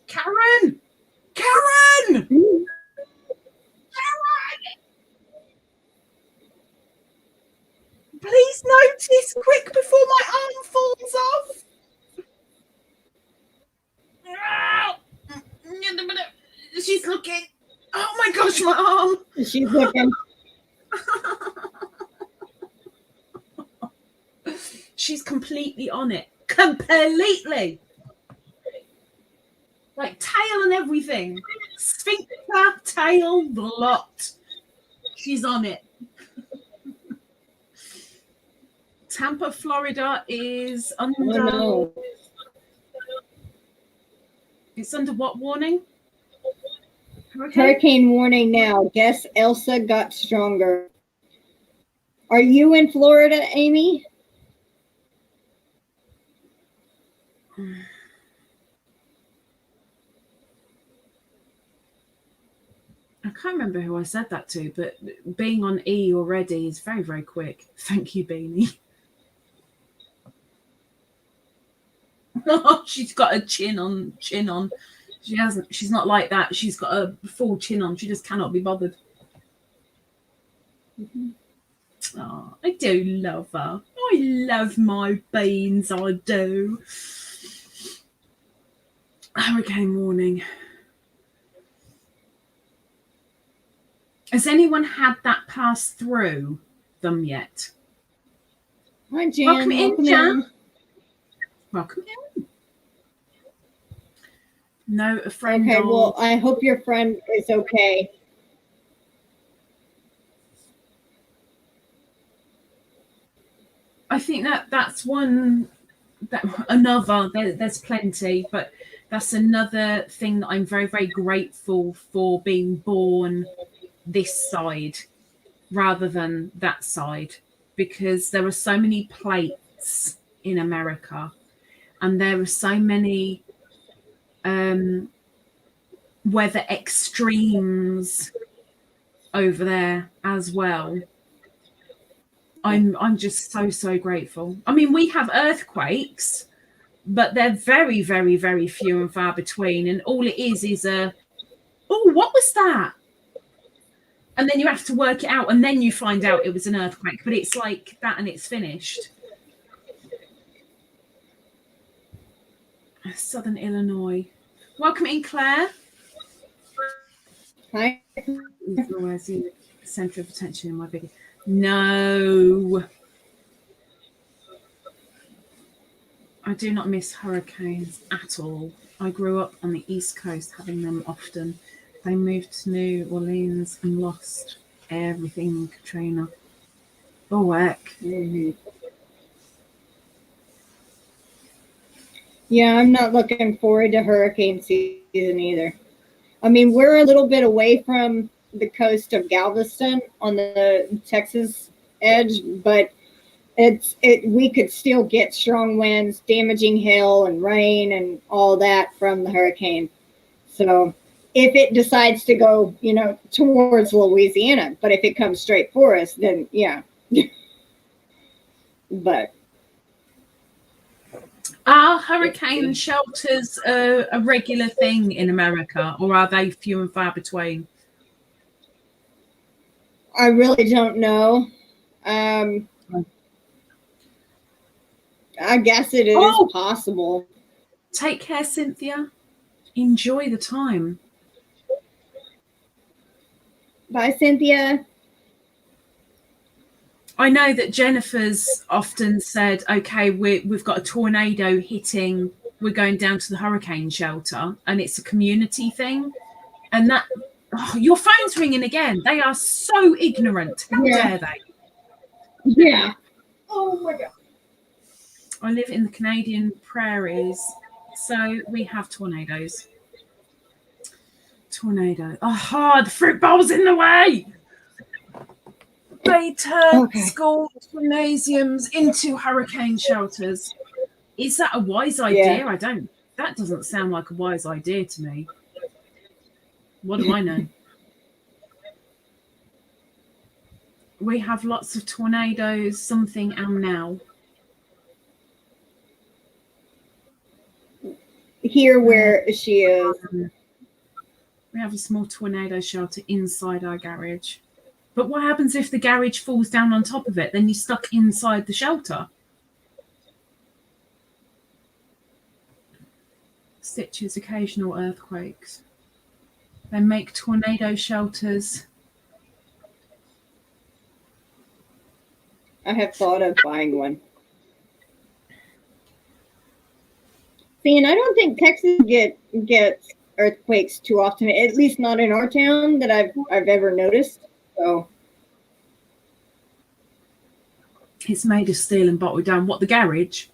Karen! Karen! Karen! Please notice quick before my arm falls off. She's looking. Oh my gosh, my arm. She's looking. She's completely on it. Completely. Like tail and everything. Sphincter, tail, the lot. She's on it. Tampa, Florida is under. Oh, no. It's under what warning? Hurricane warning now. Guess Elsa got stronger. Are you in Florida, Amy? I can't remember who I said that to, but being on E already is very, very quick. Thank you, Beanie. Oh, she's got a chin on. She's not like that. She's got a full chin on. She just cannot be bothered. Oh, I do love her. I love my beans, I do. Hurricane warning. Has anyone had that pass through them yet? Hi, Jan. Welcome in, Jan. Welcome in. No, a friend. Okay, well, I hope your friend is okay. I think that's one. There's plenty, but that's another thing that I'm very, very grateful for being born this side rather than that side, because there are so many plates in America and there are so many weather extremes over there as well. I'm just so grateful. I mean, we have earthquakes, but they're very, very, very few and far between. And all it is a, oh, what was that? And then you have to work it out, and then you find out it was an earthquake. But it's like that, and it's finished. Southern Illinois. Welcome in, Claire. Hi. Where's the center of attention in my video? No. I do not miss hurricanes at all. I grew up on the East Coast having them often. They moved to New Orleans and lost everything in Katrina. Oh, heck. Mm-hmm. Yeah, I'm not looking forward to hurricane season either. I mean, we're a little bit away from the coast of Galveston on the Texas edge, but we could still get strong winds, damaging hail and rain and all that from the hurricane. So if it decides to go, towards Louisiana, but if it comes straight for us, then yeah. But are hurricane shelters a regular thing in America, or are they few and far between? I really don't know. I guess it is possible. Take care, Cynthia. Enjoy the time. Bye, Cynthia. I know that Jennifer's often said, okay, we've got a tornado hitting, we're going down to the hurricane shelter, and it's a community thing. And that, your phone's ringing again. They are so ignorant. How dare they? Yeah. Oh, my God. I live in the Canadian prairies, so we have tornadoes. Tornado. Oh, the fruit bowl's in the way. They turn schools, gymnasiums into hurricane shelters. Is that a wise idea? Yeah. That doesn't sound like a wise idea to me. What do I know? We have lots of tornadoes, something and now. Here where she is. We have a small tornado shelter inside our garage. But what happens if the garage falls down on top of it? Then you're stuck inside the shelter. Stitches, occasional earthquakes. They make tornado shelters. I have thought of buying one. See, and I don't think Texas gets earthquakes too often, at least not in our town that I've ever noticed. So it's made of steel and bottled down. What, the garage?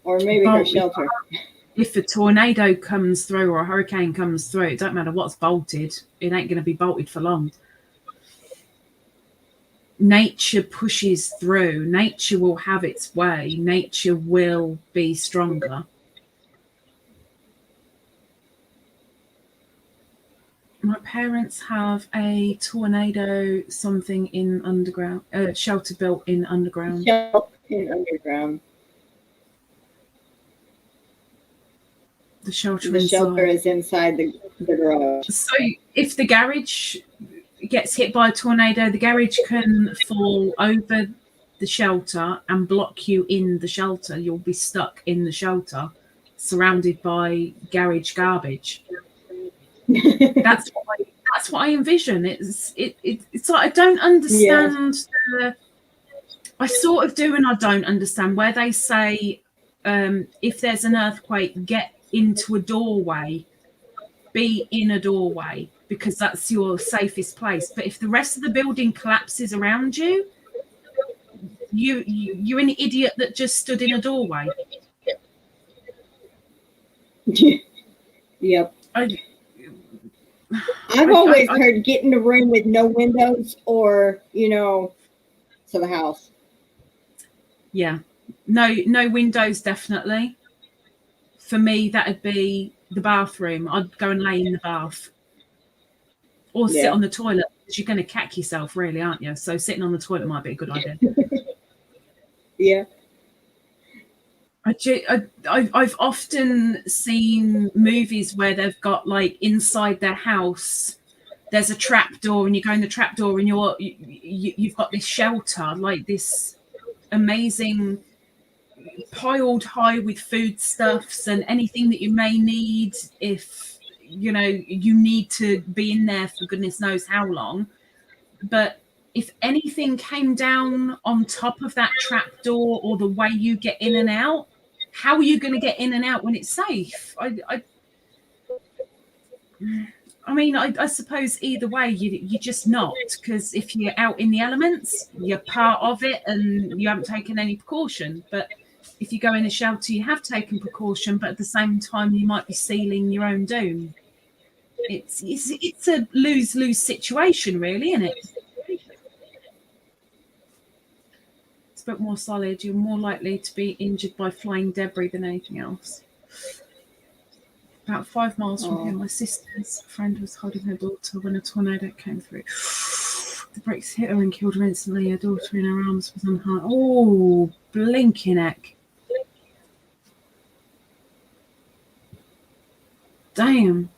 Or maybe her shelter. If a tornado comes through or a hurricane comes through, it don't matter what's bolted. It ain't going to be bolted for long. Nature pushes through. Nature will have its way. Nature will be stronger. My parents have a tornado something in underground, shelter built in underground. Shelter in underground. The shelter is inside the The garage. So if the garage gets hit by a tornado, the garage can fall over the shelter and block you in the shelter. You'll be stuck in the shelter, surrounded by garage garbage. That's what I envision. It's like I don't understand. I sort of do and I don't understand where they say if there's an earthquake, get into a doorway, be in a doorway, because that's your safest place. But if the rest of the building collapses around you, you're an idiot that just stood in a doorway. Yep. I've always heard get in a room with no windows or, to the house. Yeah. No windows, definitely. For me, that'd be the bathroom. I'd go and lay in the bath. Or sit on the toilet, because you're going to cack yourself, really, aren't you? So sitting on the toilet might be a good idea. Yeah. I've often seen movies where they've got, like, inside their house, there's a trap door, and you go in the trap door, and you've got this shelter, like this amazing piled high with foodstuffs and anything that you may need if you need to be in there for goodness knows how long. But if anything came down on top of that trap door or the way you get in and out, how are you going to get in and out when it's safe? I mean, I suppose either way, you're just not, because if you're out in the elements, you're part of it and you haven't taken any precaution. But if you go in a shelter, you have taken precaution, but at the same time, you might be sealing your own doom. It's a lose-lose situation, really, isn't it? It's a bit more solid. You're more likely to be injured by flying debris than anything else. About 5 miles from here, my sister's friend was holding her daughter when a tornado came through. The bricks hit her and killed her instantly. Her daughter in her arms was unharmed. Oh, blinking heck. Damn.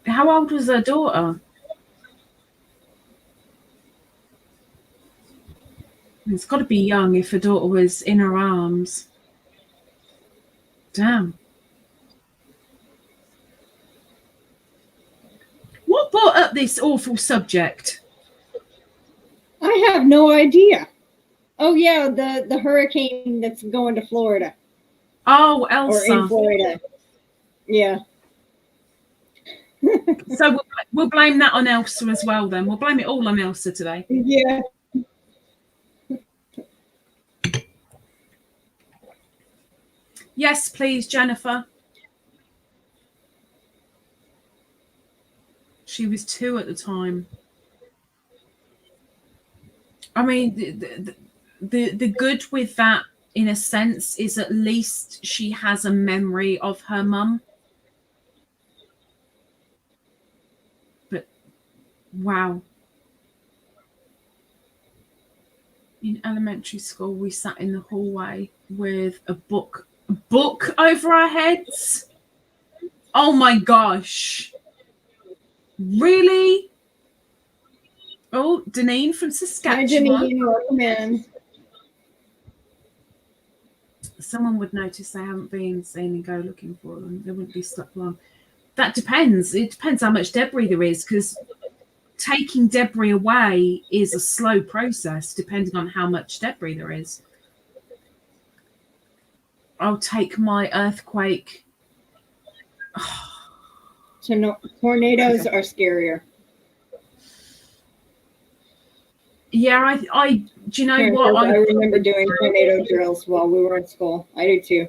How old was her daughter? It's got to be young if her daughter was in her arms. Damn. What brought up this awful subject? I have no idea. Oh, yeah, the hurricane that's going to Florida. Oh, Elsa. Or in Florida. Yeah. So we'll blame that on Elsa as well, then. We'll blame it all on Elsa today. Yeah. Yes, please, Jennifer. She was 2 at the time. I mean, the good with that, in a sense, is at least she has a memory of her mum. But, wow. In elementary school, we sat in the hallway with a book over our heads. Oh my gosh. Really? Oh, Deneen from Saskatchewan. Hi, Deneen. Welcome in. Someone would notice they haven't been seen and go looking for them. They wouldn't be stuck long. That depends. It depends how much debris there is, because taking debris away is a slow process depending on how much debris there is. I'll take my earthquake. Tornadoes are scarier. Yeah, I do you know what? I remember doing tornado drills while we were in school. I do too.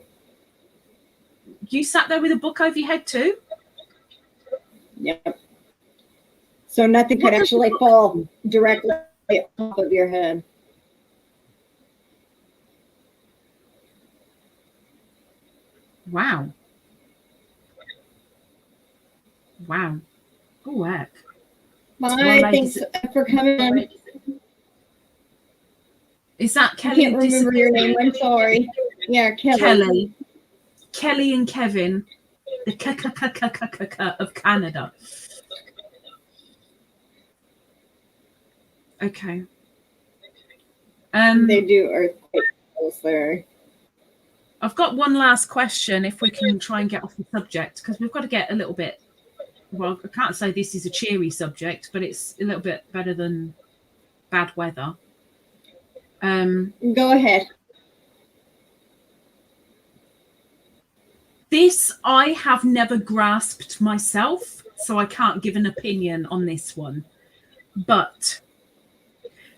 You sat there with a book over your head too? Yep. So nothing could actually fall directly on top of your head. Wow. Wow. Oh, heck. Bye. Thanks for coming in. Is that Kelly? I can't remember your name. I'm sorry. Yeah, Kelly. Kelly and Kevin. the of Canada. Okay. They do earthquakes there. I've got one last question, if we can try and get off the subject, because we've got to get a little bit, well, I can't say this is a cheery subject, but it's a little bit better than bad weather. Go ahead. This I have never grasped myself, so I can't give an opinion on this one. But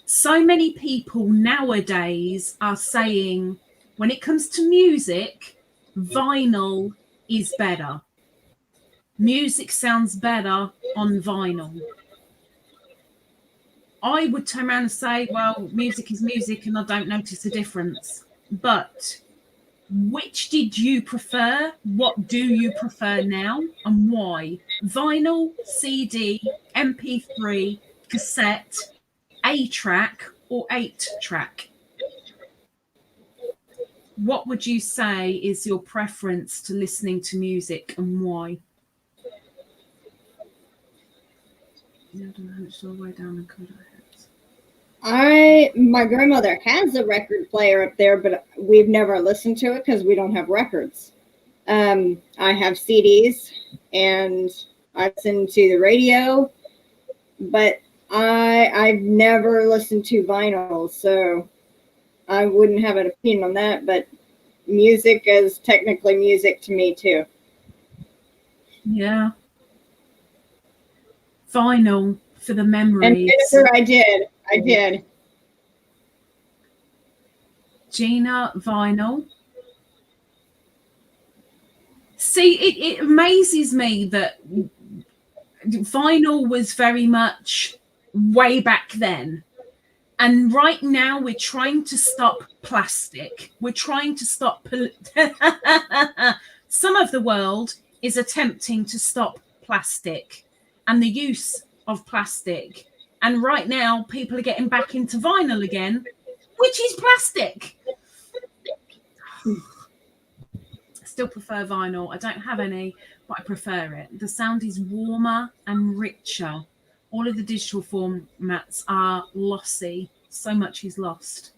so many people nowadays are saying, when it comes to music, vinyl is better. Music sounds better on vinyl. I would turn around and say, well, music is music and I don't notice a difference. But which did you prefer? What do you prefer now and why? Vinyl, CD, MP3, cassette, 8-track or 8-track? What would you say is your preference to listening to music and why? My grandmother has a record player up there, but we've never listened to it because we don't have records. I have CDs and I listen to the radio, but I've never listened to vinyl, so I wouldn't have an opinion on that. But music is technically music to me too. Yeah. Vinyl for the memories. And I did. Gina, vinyl. See, it amazes me that vinyl was very much way back then. And right now we're trying to stop plastic. We're trying to stop... Some of the world is attempting to stop plastic and the use of plastic. And right now people are getting back into vinyl again, which is plastic. I still prefer vinyl. I don't have any, but I prefer it. The sound is warmer and richer. All of the digital formats are lossy. So much is lost.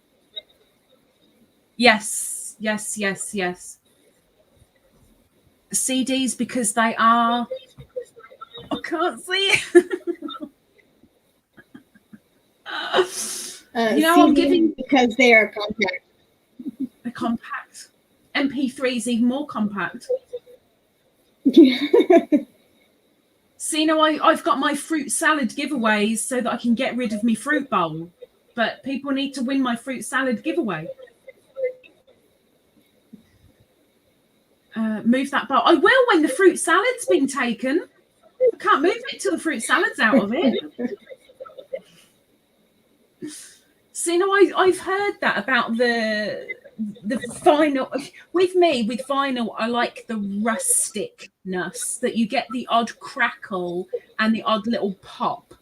Yes. CDs because they are... I can't see it. I'm giving... Because they are compact. They're compact. MP3 is even more compact. See, I've got my fruit salad giveaways so that I can get rid of my fruit bowl. But people need to win my fruit salad giveaway. Move that bowl. I will when the fruit salad's been taken. I can't move it till the fruit salad's out of it. See, I've heard that about the vinyl. With vinyl, I like the rusticness, that you get the odd crackle and the odd little pop.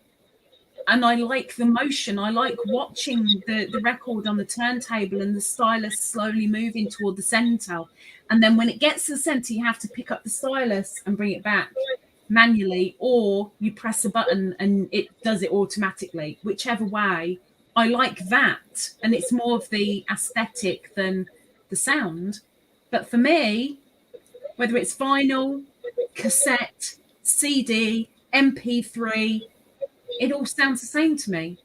And I like the motion. I like watching the record on the turntable and the stylus slowly moving toward the center. And then when it gets to the center, you have to pick up the stylus and bring it back manually, or you press a button and it does it automatically. Whichever way, I like that. And it's more of the aesthetic than the sound. But for me, whether it's vinyl, cassette, CD, MP3, it all sounds the same to me.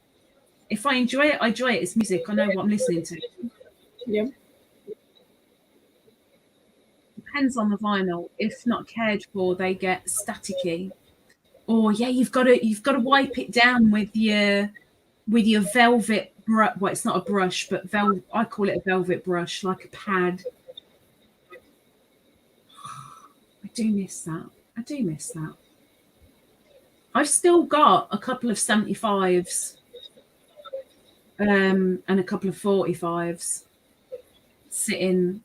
If I enjoy it, I enjoy it. It's music. I know what I'm listening to. Yep. Depends on the vinyl. If not cared for, they get staticky. Or you've got to wipe it down with your velvet brush. Well, it's not a brush, but I call it a velvet brush, like a pad. I do miss that. I've still got a couple of 75s and a couple of 45s sitting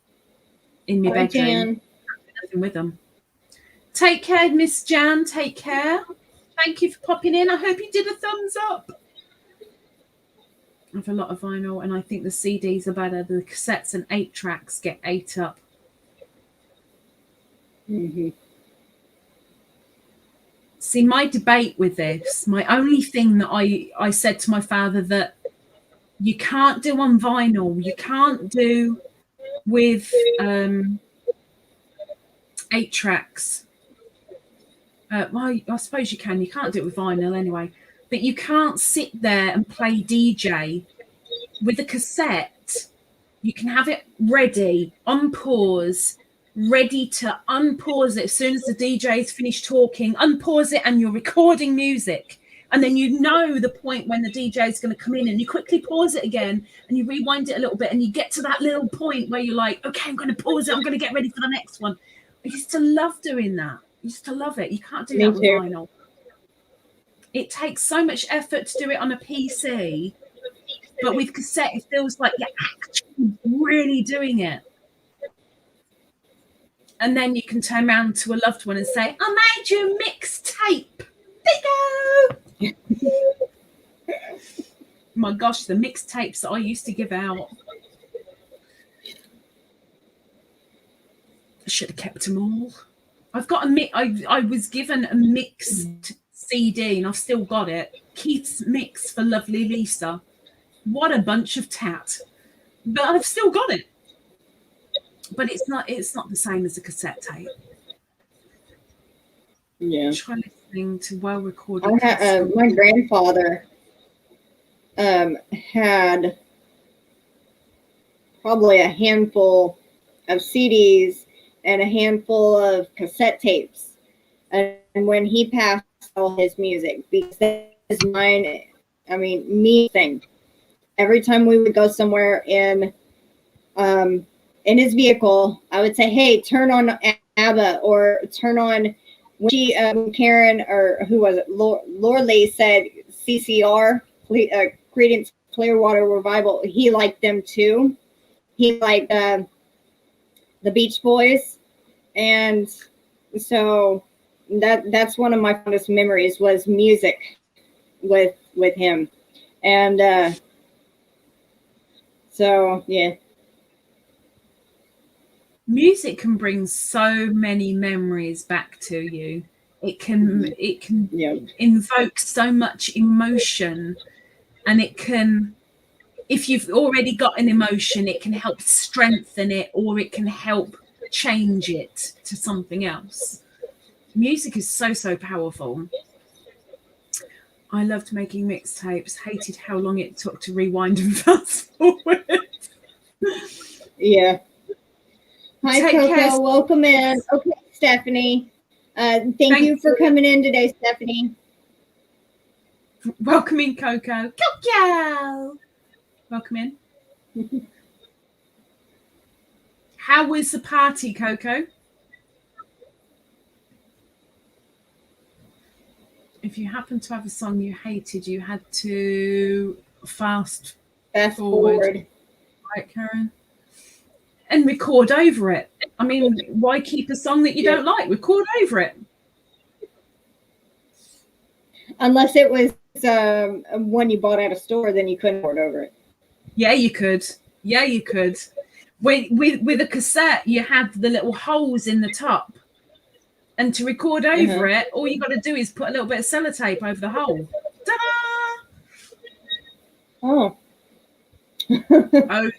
in my bedroom. With them. Take care, Miss Jan. Take care. Thank you for popping in. I hope you did a thumbs up. I have a lot of vinyl, and I think the CDs are better. The cassettes and 8-tracks get ate up. Mm-hmm. See, my debate with this, my only thing that I said to my father that you can't do on vinyl, you can't do with 8 tracks. Well, I suppose you can. You can't do it with vinyl anyway. But you can't sit there and play DJ with a cassette. You can have it ready, on pause, ready to unpause it as soon as the DJ's finished talking, unpause it, and you're recording music. And then you know the point when the DJ is going to come in, and you quickly pause it again and you rewind it a little bit, and you get to that little point where you're like, okay, I'm going to pause it. I'm going to get ready for the next one. I used to love doing that. I used to love it. You can't do that with vinyl. It takes so much effort to do it on a PC, but with cassette, it feels like you're actually really doing it. And then you can turn around to a loved one and say, I made you a mixtape. There you go. My gosh, the mixtapes that I used to give out. I should have kept them all. I've got I was given a mixed CD and I've still got it. Keith's mix for Lovely Lisa. What a bunch of tat. But I've still got it. But it's not the same as a cassette tape. Yeah. Try listening to well recorded. My grandfather had probably a handful of CDs and a handful of cassette tapes. And when he passed, all his music, because that is mine. I mean, me thing. Every time we would go somewhere in his vehicle, I would say, "Hey, turn on ABBA," or turn on. When she, Karen, or who was it? Lorley said CCR, Creedence Clearwater Revival. He liked them too. He liked the Beach Boys, and so that's one of my fondest memories was music with him, and so yeah. Music can bring so many memories back to you. It can invoke so much emotion, and it can, if you've already got an emotion, it can help strengthen it, or it can help change it to something else. Music is so powerful. I loved making mixtapes, hated how long it took to rewind and fast forward. Yeah. Hi, Take Coco. care. Welcome in. Okay, Stephanie. Thank you for coming in today, Stephanie. Welcome in, Coco. Coco. Welcome in. How was the party, Coco? If you happen to have a song you hated, you had to fast forward. Right, Karen? And record over it. I mean, why keep a song that you don't like? Record over it. Unless it was one you bought at a store, then you couldn't record over it. Yeah, you could. Yeah, you could. With a cassette, you had the little holes in the top. And to record over it, all you got to do is put a little bit of sellotape over the hole. Ta-da! Oh. Oh,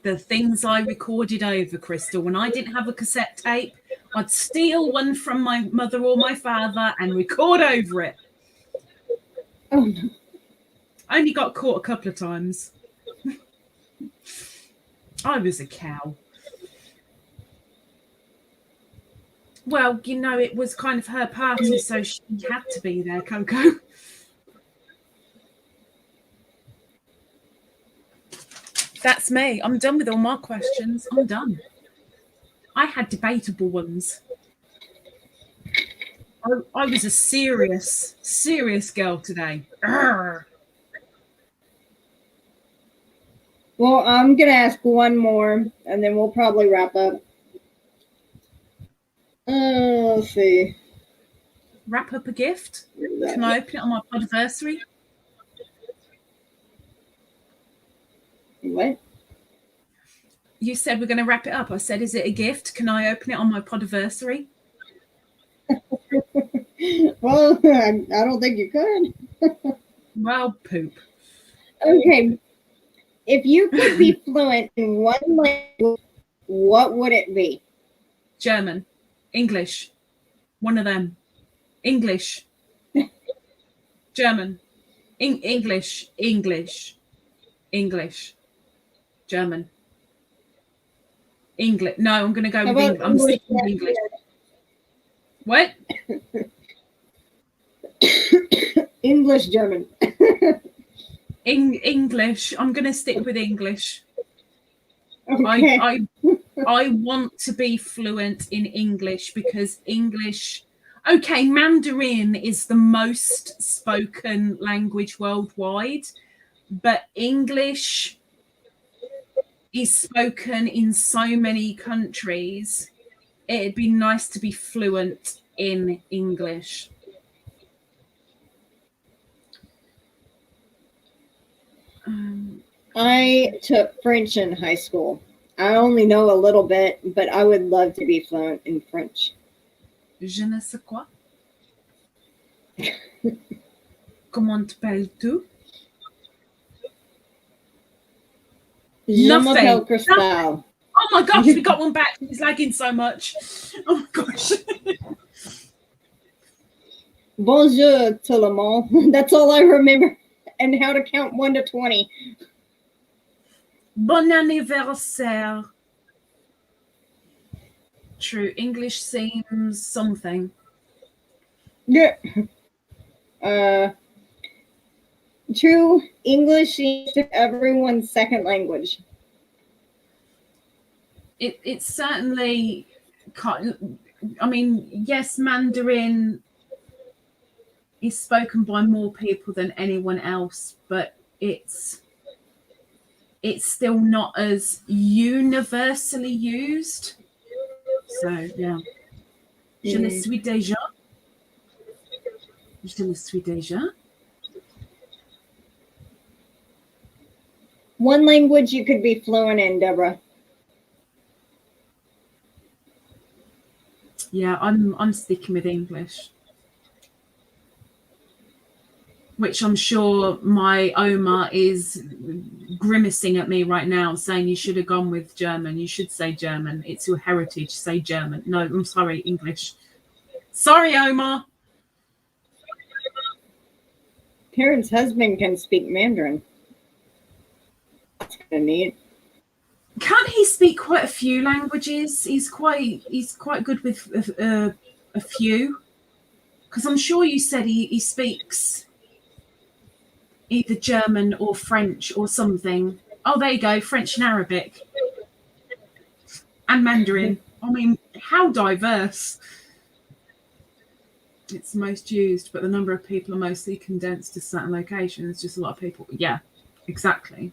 the things I recorded over, Crystal. When I didn't have a cassette tape, I'd steal one from my mother or my father and record over it. Oh no. I only got caught a couple of times. I was a cow. Well, you know, it was kind of her party, so she had to be there, Coco. That's me. I'm done with all my questions. I'm done. I had debatable ones. I was a serious girl today. Arrgh. Well, I'm going to ask one more, and then we'll probably wrap up. Let's see. Wrap up a gift? Can I open it on my podiversary? What? You said we're going to wrap it up. I said, is it a gift? Can I open it on my podiversary? Well, I don't think you could. Well, poop. Okay. If you could be fluent in one language, what would it be? German, English, one of them. English, German, English, German, English. No, I'm going to go How with about English. I'm sticking with English. What? English, German. English. I'm going to stick with English. Okay. I want to be fluent in English because English. Okay, Mandarin is the most spoken language worldwide, but English is spoken in so many countries. It'd be nice to be fluent in English. I took French in high school. I only know a little bit, but I would love to be fluent in French. Je ne sais quoi. Comment t'appelles-tu? Je m'appelle Crystal. Oh my gosh, we got one back. It's lagging so much. Oh my gosh. Bonjour tout le monde. That's all I remember. And how to count 1 to 20. Bon anniversaire. True. English seems something. Yeah. True. English is everyone's second language. It's certainly, I mean, yes, Mandarin is spoken by more people than anyone else, but it's still not as universally used. So yeah. Je le suis déjà. Je le suis déjà. One language you could be fluent in, Deborah. Yeah, I'm sticking with English. Which I'm sure my Oma is grimacing at me right now, saying you should have gone with German. You should say German. It's your heritage. Say German. No, I'm sorry, English. Sorry, Oma. Karen's husband can speak Mandarin. That's kind of neat. Can he speak quite a few languages? He's quite good with a few. Because I'm sure you said he speaks either German or French or something. Oh, there you go, French and Arabic. And Mandarin. I mean, how diverse. It's most used, but the number of people are mostly condensed to certain locations. Just a lot of people. Yeah, exactly.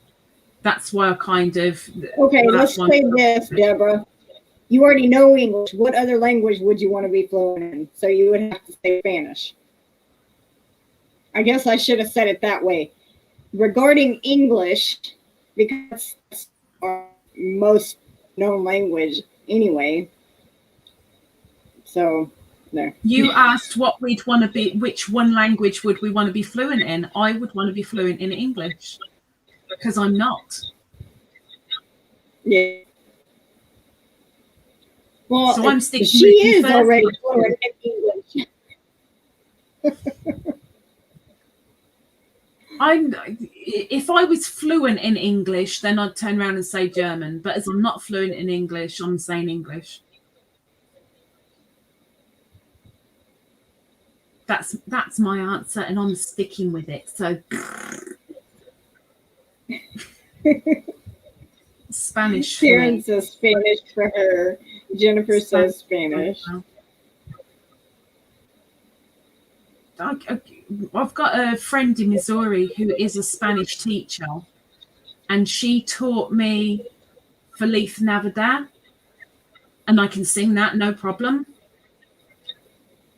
That's why I kind of... Okay, let's say this, Deborah. You already know English. What other language would you want to be fluent in? So you would have to say Spanish. I guess I should have said it that way. Regarding English, because it's our most known language anyway. So, there. You asked what we'd want to be, which one language would we want to be fluent in? I would want to be fluent in English. Because I'm not. Yeah. Well, so I'm sticking she is already fluent in English. If I was fluent in English, then I'd turn around and say German. But as I'm not fluent in English, I'm saying English. That's my answer, and I'm sticking with it. So. Spanish. Karen says Spanish for her. Jennifer says Spanish. I've got a friend in Missouri who is a Spanish teacher, and she taught me Feliz Navidad, and I can sing that no problem.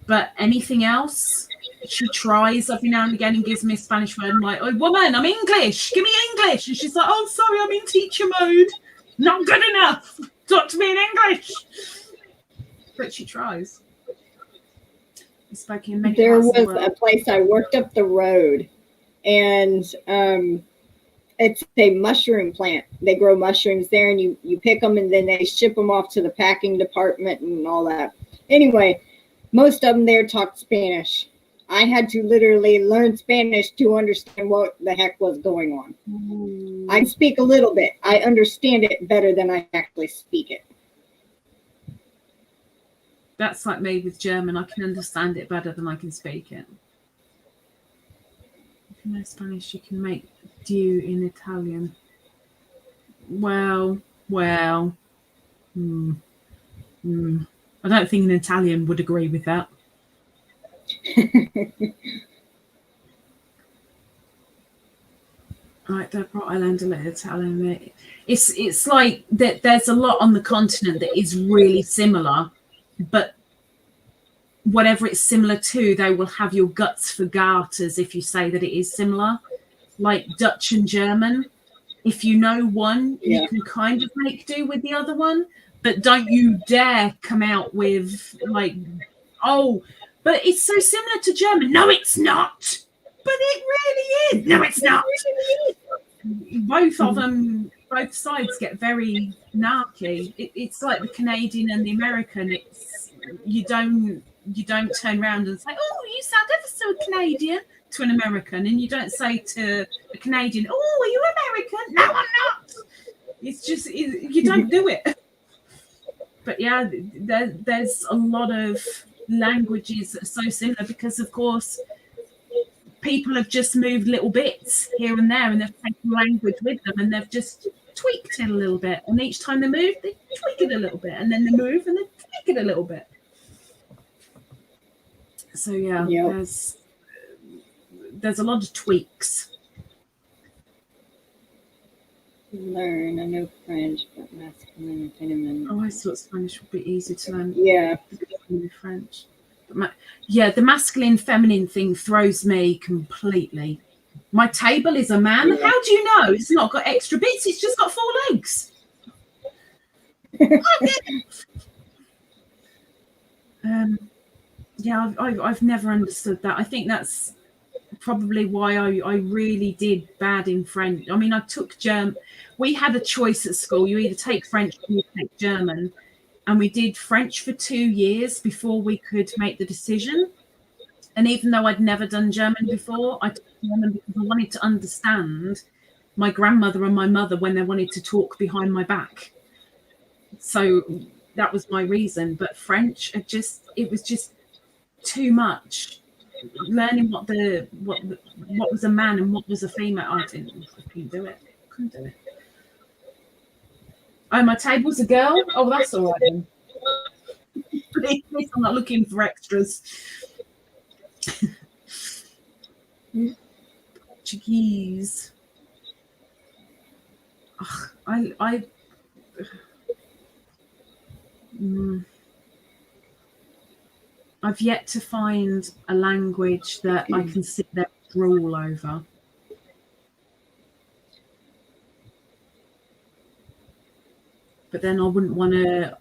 But anything else, she tries every now and again and gives me a Spanish word. I'm like, oh, woman, I'm English. Give me English. And she's like, oh, sorry, I'm in teacher mode. Not good spoke in many There parts of the was world. a place I worked up the road, and it's a mushroom plant. They grow mushrooms there, and you pick them, and then they ship them off to the packing department and all that. Anyway, most of them there talk Spanish. I had to literally learn Spanish to understand what the heck was going on. I speak a little bit. I understand it better than I actually speak it. That's like me with German. I can understand it better than I can speak it. If you know Spanish, you can make do in Italian. Well. I don't think an Italian would agree with that. Right, Deborah Island, a little Italian. It's like that. There's a lot on the continent that is really similar, but whatever it's similar to, they will have your guts for garters if you say that it is similar. Like Dutch and German, if you know one, you can kind of make do with the other one, but don't you dare come out with like, oh, but it's so similar to German. No, it's not. But it really is. No, it's not. Both of them, both sides get very narky. It's like the Canadian and the American. It's you don't turn around and say, "Oh, you sound ever so Canadian" to an American, and you don't say to a Canadian, "Oh, are you American?" No, I'm not. It's just you don't do it. But yeah, there's a lot of languages that are so similar because, of course, people have just moved little bits here and there, and they've taken language with them, and they've just tweaked it a little bit. And each time they move, they tweak it a little bit, and then they move and they tweak it a little bit. So yeah, there's a lot of tweaks. Learn. I know French, but masculine and feminine. Oh, I thought Spanish would be easy to learn. Yeah. French. The masculine feminine thing throws me completely. My table is a man. Yeah. How do you know it's not got extra bits? It's just got 4 legs. Yeah, I've never understood that. I think that's probably why I really did bad in French. I mean, I took German. We had a choice at school. You either take French or you take German. And we did French for 2 years before we could make the decision. And even though I'd never done German before, I took German because I wanted to understand my grandmother and my mother when they wanted to talk behind my back. So that was my reason. But French, it was just too much. Learning what was a man and what was a female, I couldn't do it. Oh, my table's a girl? Oh, that's all right then. Please, I'm not looking for extras. Portuguese. I've yet to find a language that I can sit there and drool over. But then I wouldn't want to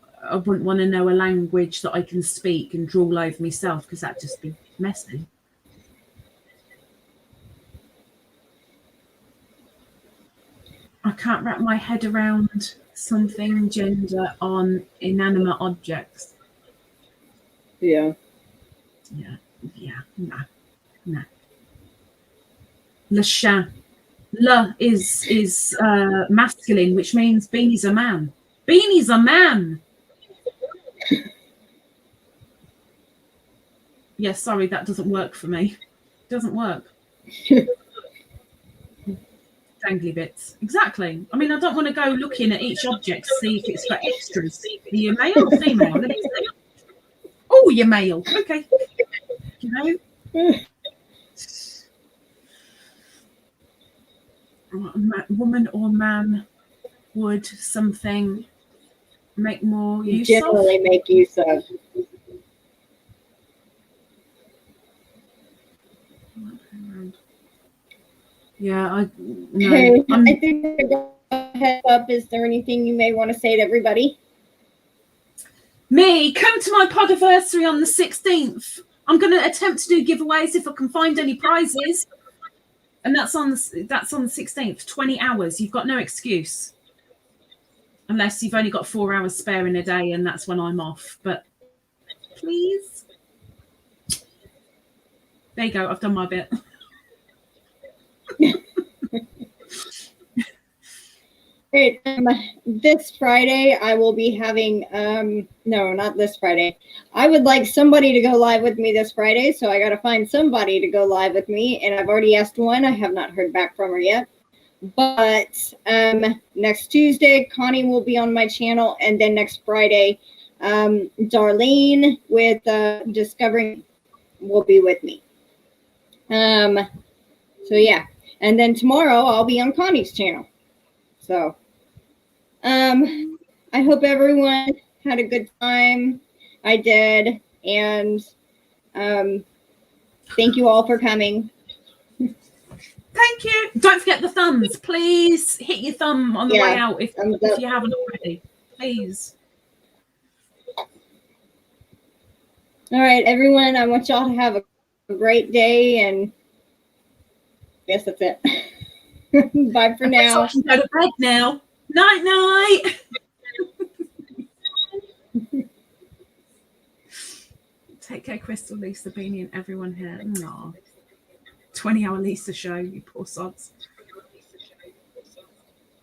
know a language that I can speak and drool over myself because that'd just be messy. I can't wrap my head around something gender on inanimate objects. Yeah. No. Le chien. Le is masculine, which means Beanie's a man. Beanie's a man. Yeah, sorry, that doesn't work for me. Doesn't work. Dangly bits. Exactly. I mean, I don't want to go looking at each object to see if it's got extras. Are you male or female? Oh, you're male. Okay. You know? Woman or man would something make more use generally of? Make use of. Yeah, Hey, I think we're going to head up. Is there anything you may want to say to everybody? Me, come to my podiversary on the 16th. I'm going to attempt to do giveaways if I can find any prizes. And that's on the 16th, 20 hours. You've got no excuse. Unless you've only got 4 hours spare in a day, and that's when I'm off. But please. There you go. I've done my bit. Great. This Friday, I will be having, no, not this Friday. I would like somebody to go live with me this Friday, so I got to find somebody to go live with me, and I've already asked one. I have not heard back from her yet. But next Tuesday, Connie will be on my channel, and then next Friday, Darlene with Discovering will be with me. So yeah, and then tomorrow I'll be on Connie's channel. So I hope everyone had a good time. I did, and thank you all for coming. Thank you. Don't forget the thumbs. Please hit your thumb on the way out if you haven't already. Please. All right, everyone. I want y'all to have a great day, and I guess that's it. Bye for now. I can go to bed now. Night, night. Take care, Crystal, Lisa, Beanie, and everyone here. Aww. 20-hour Lisa show, you poor sods.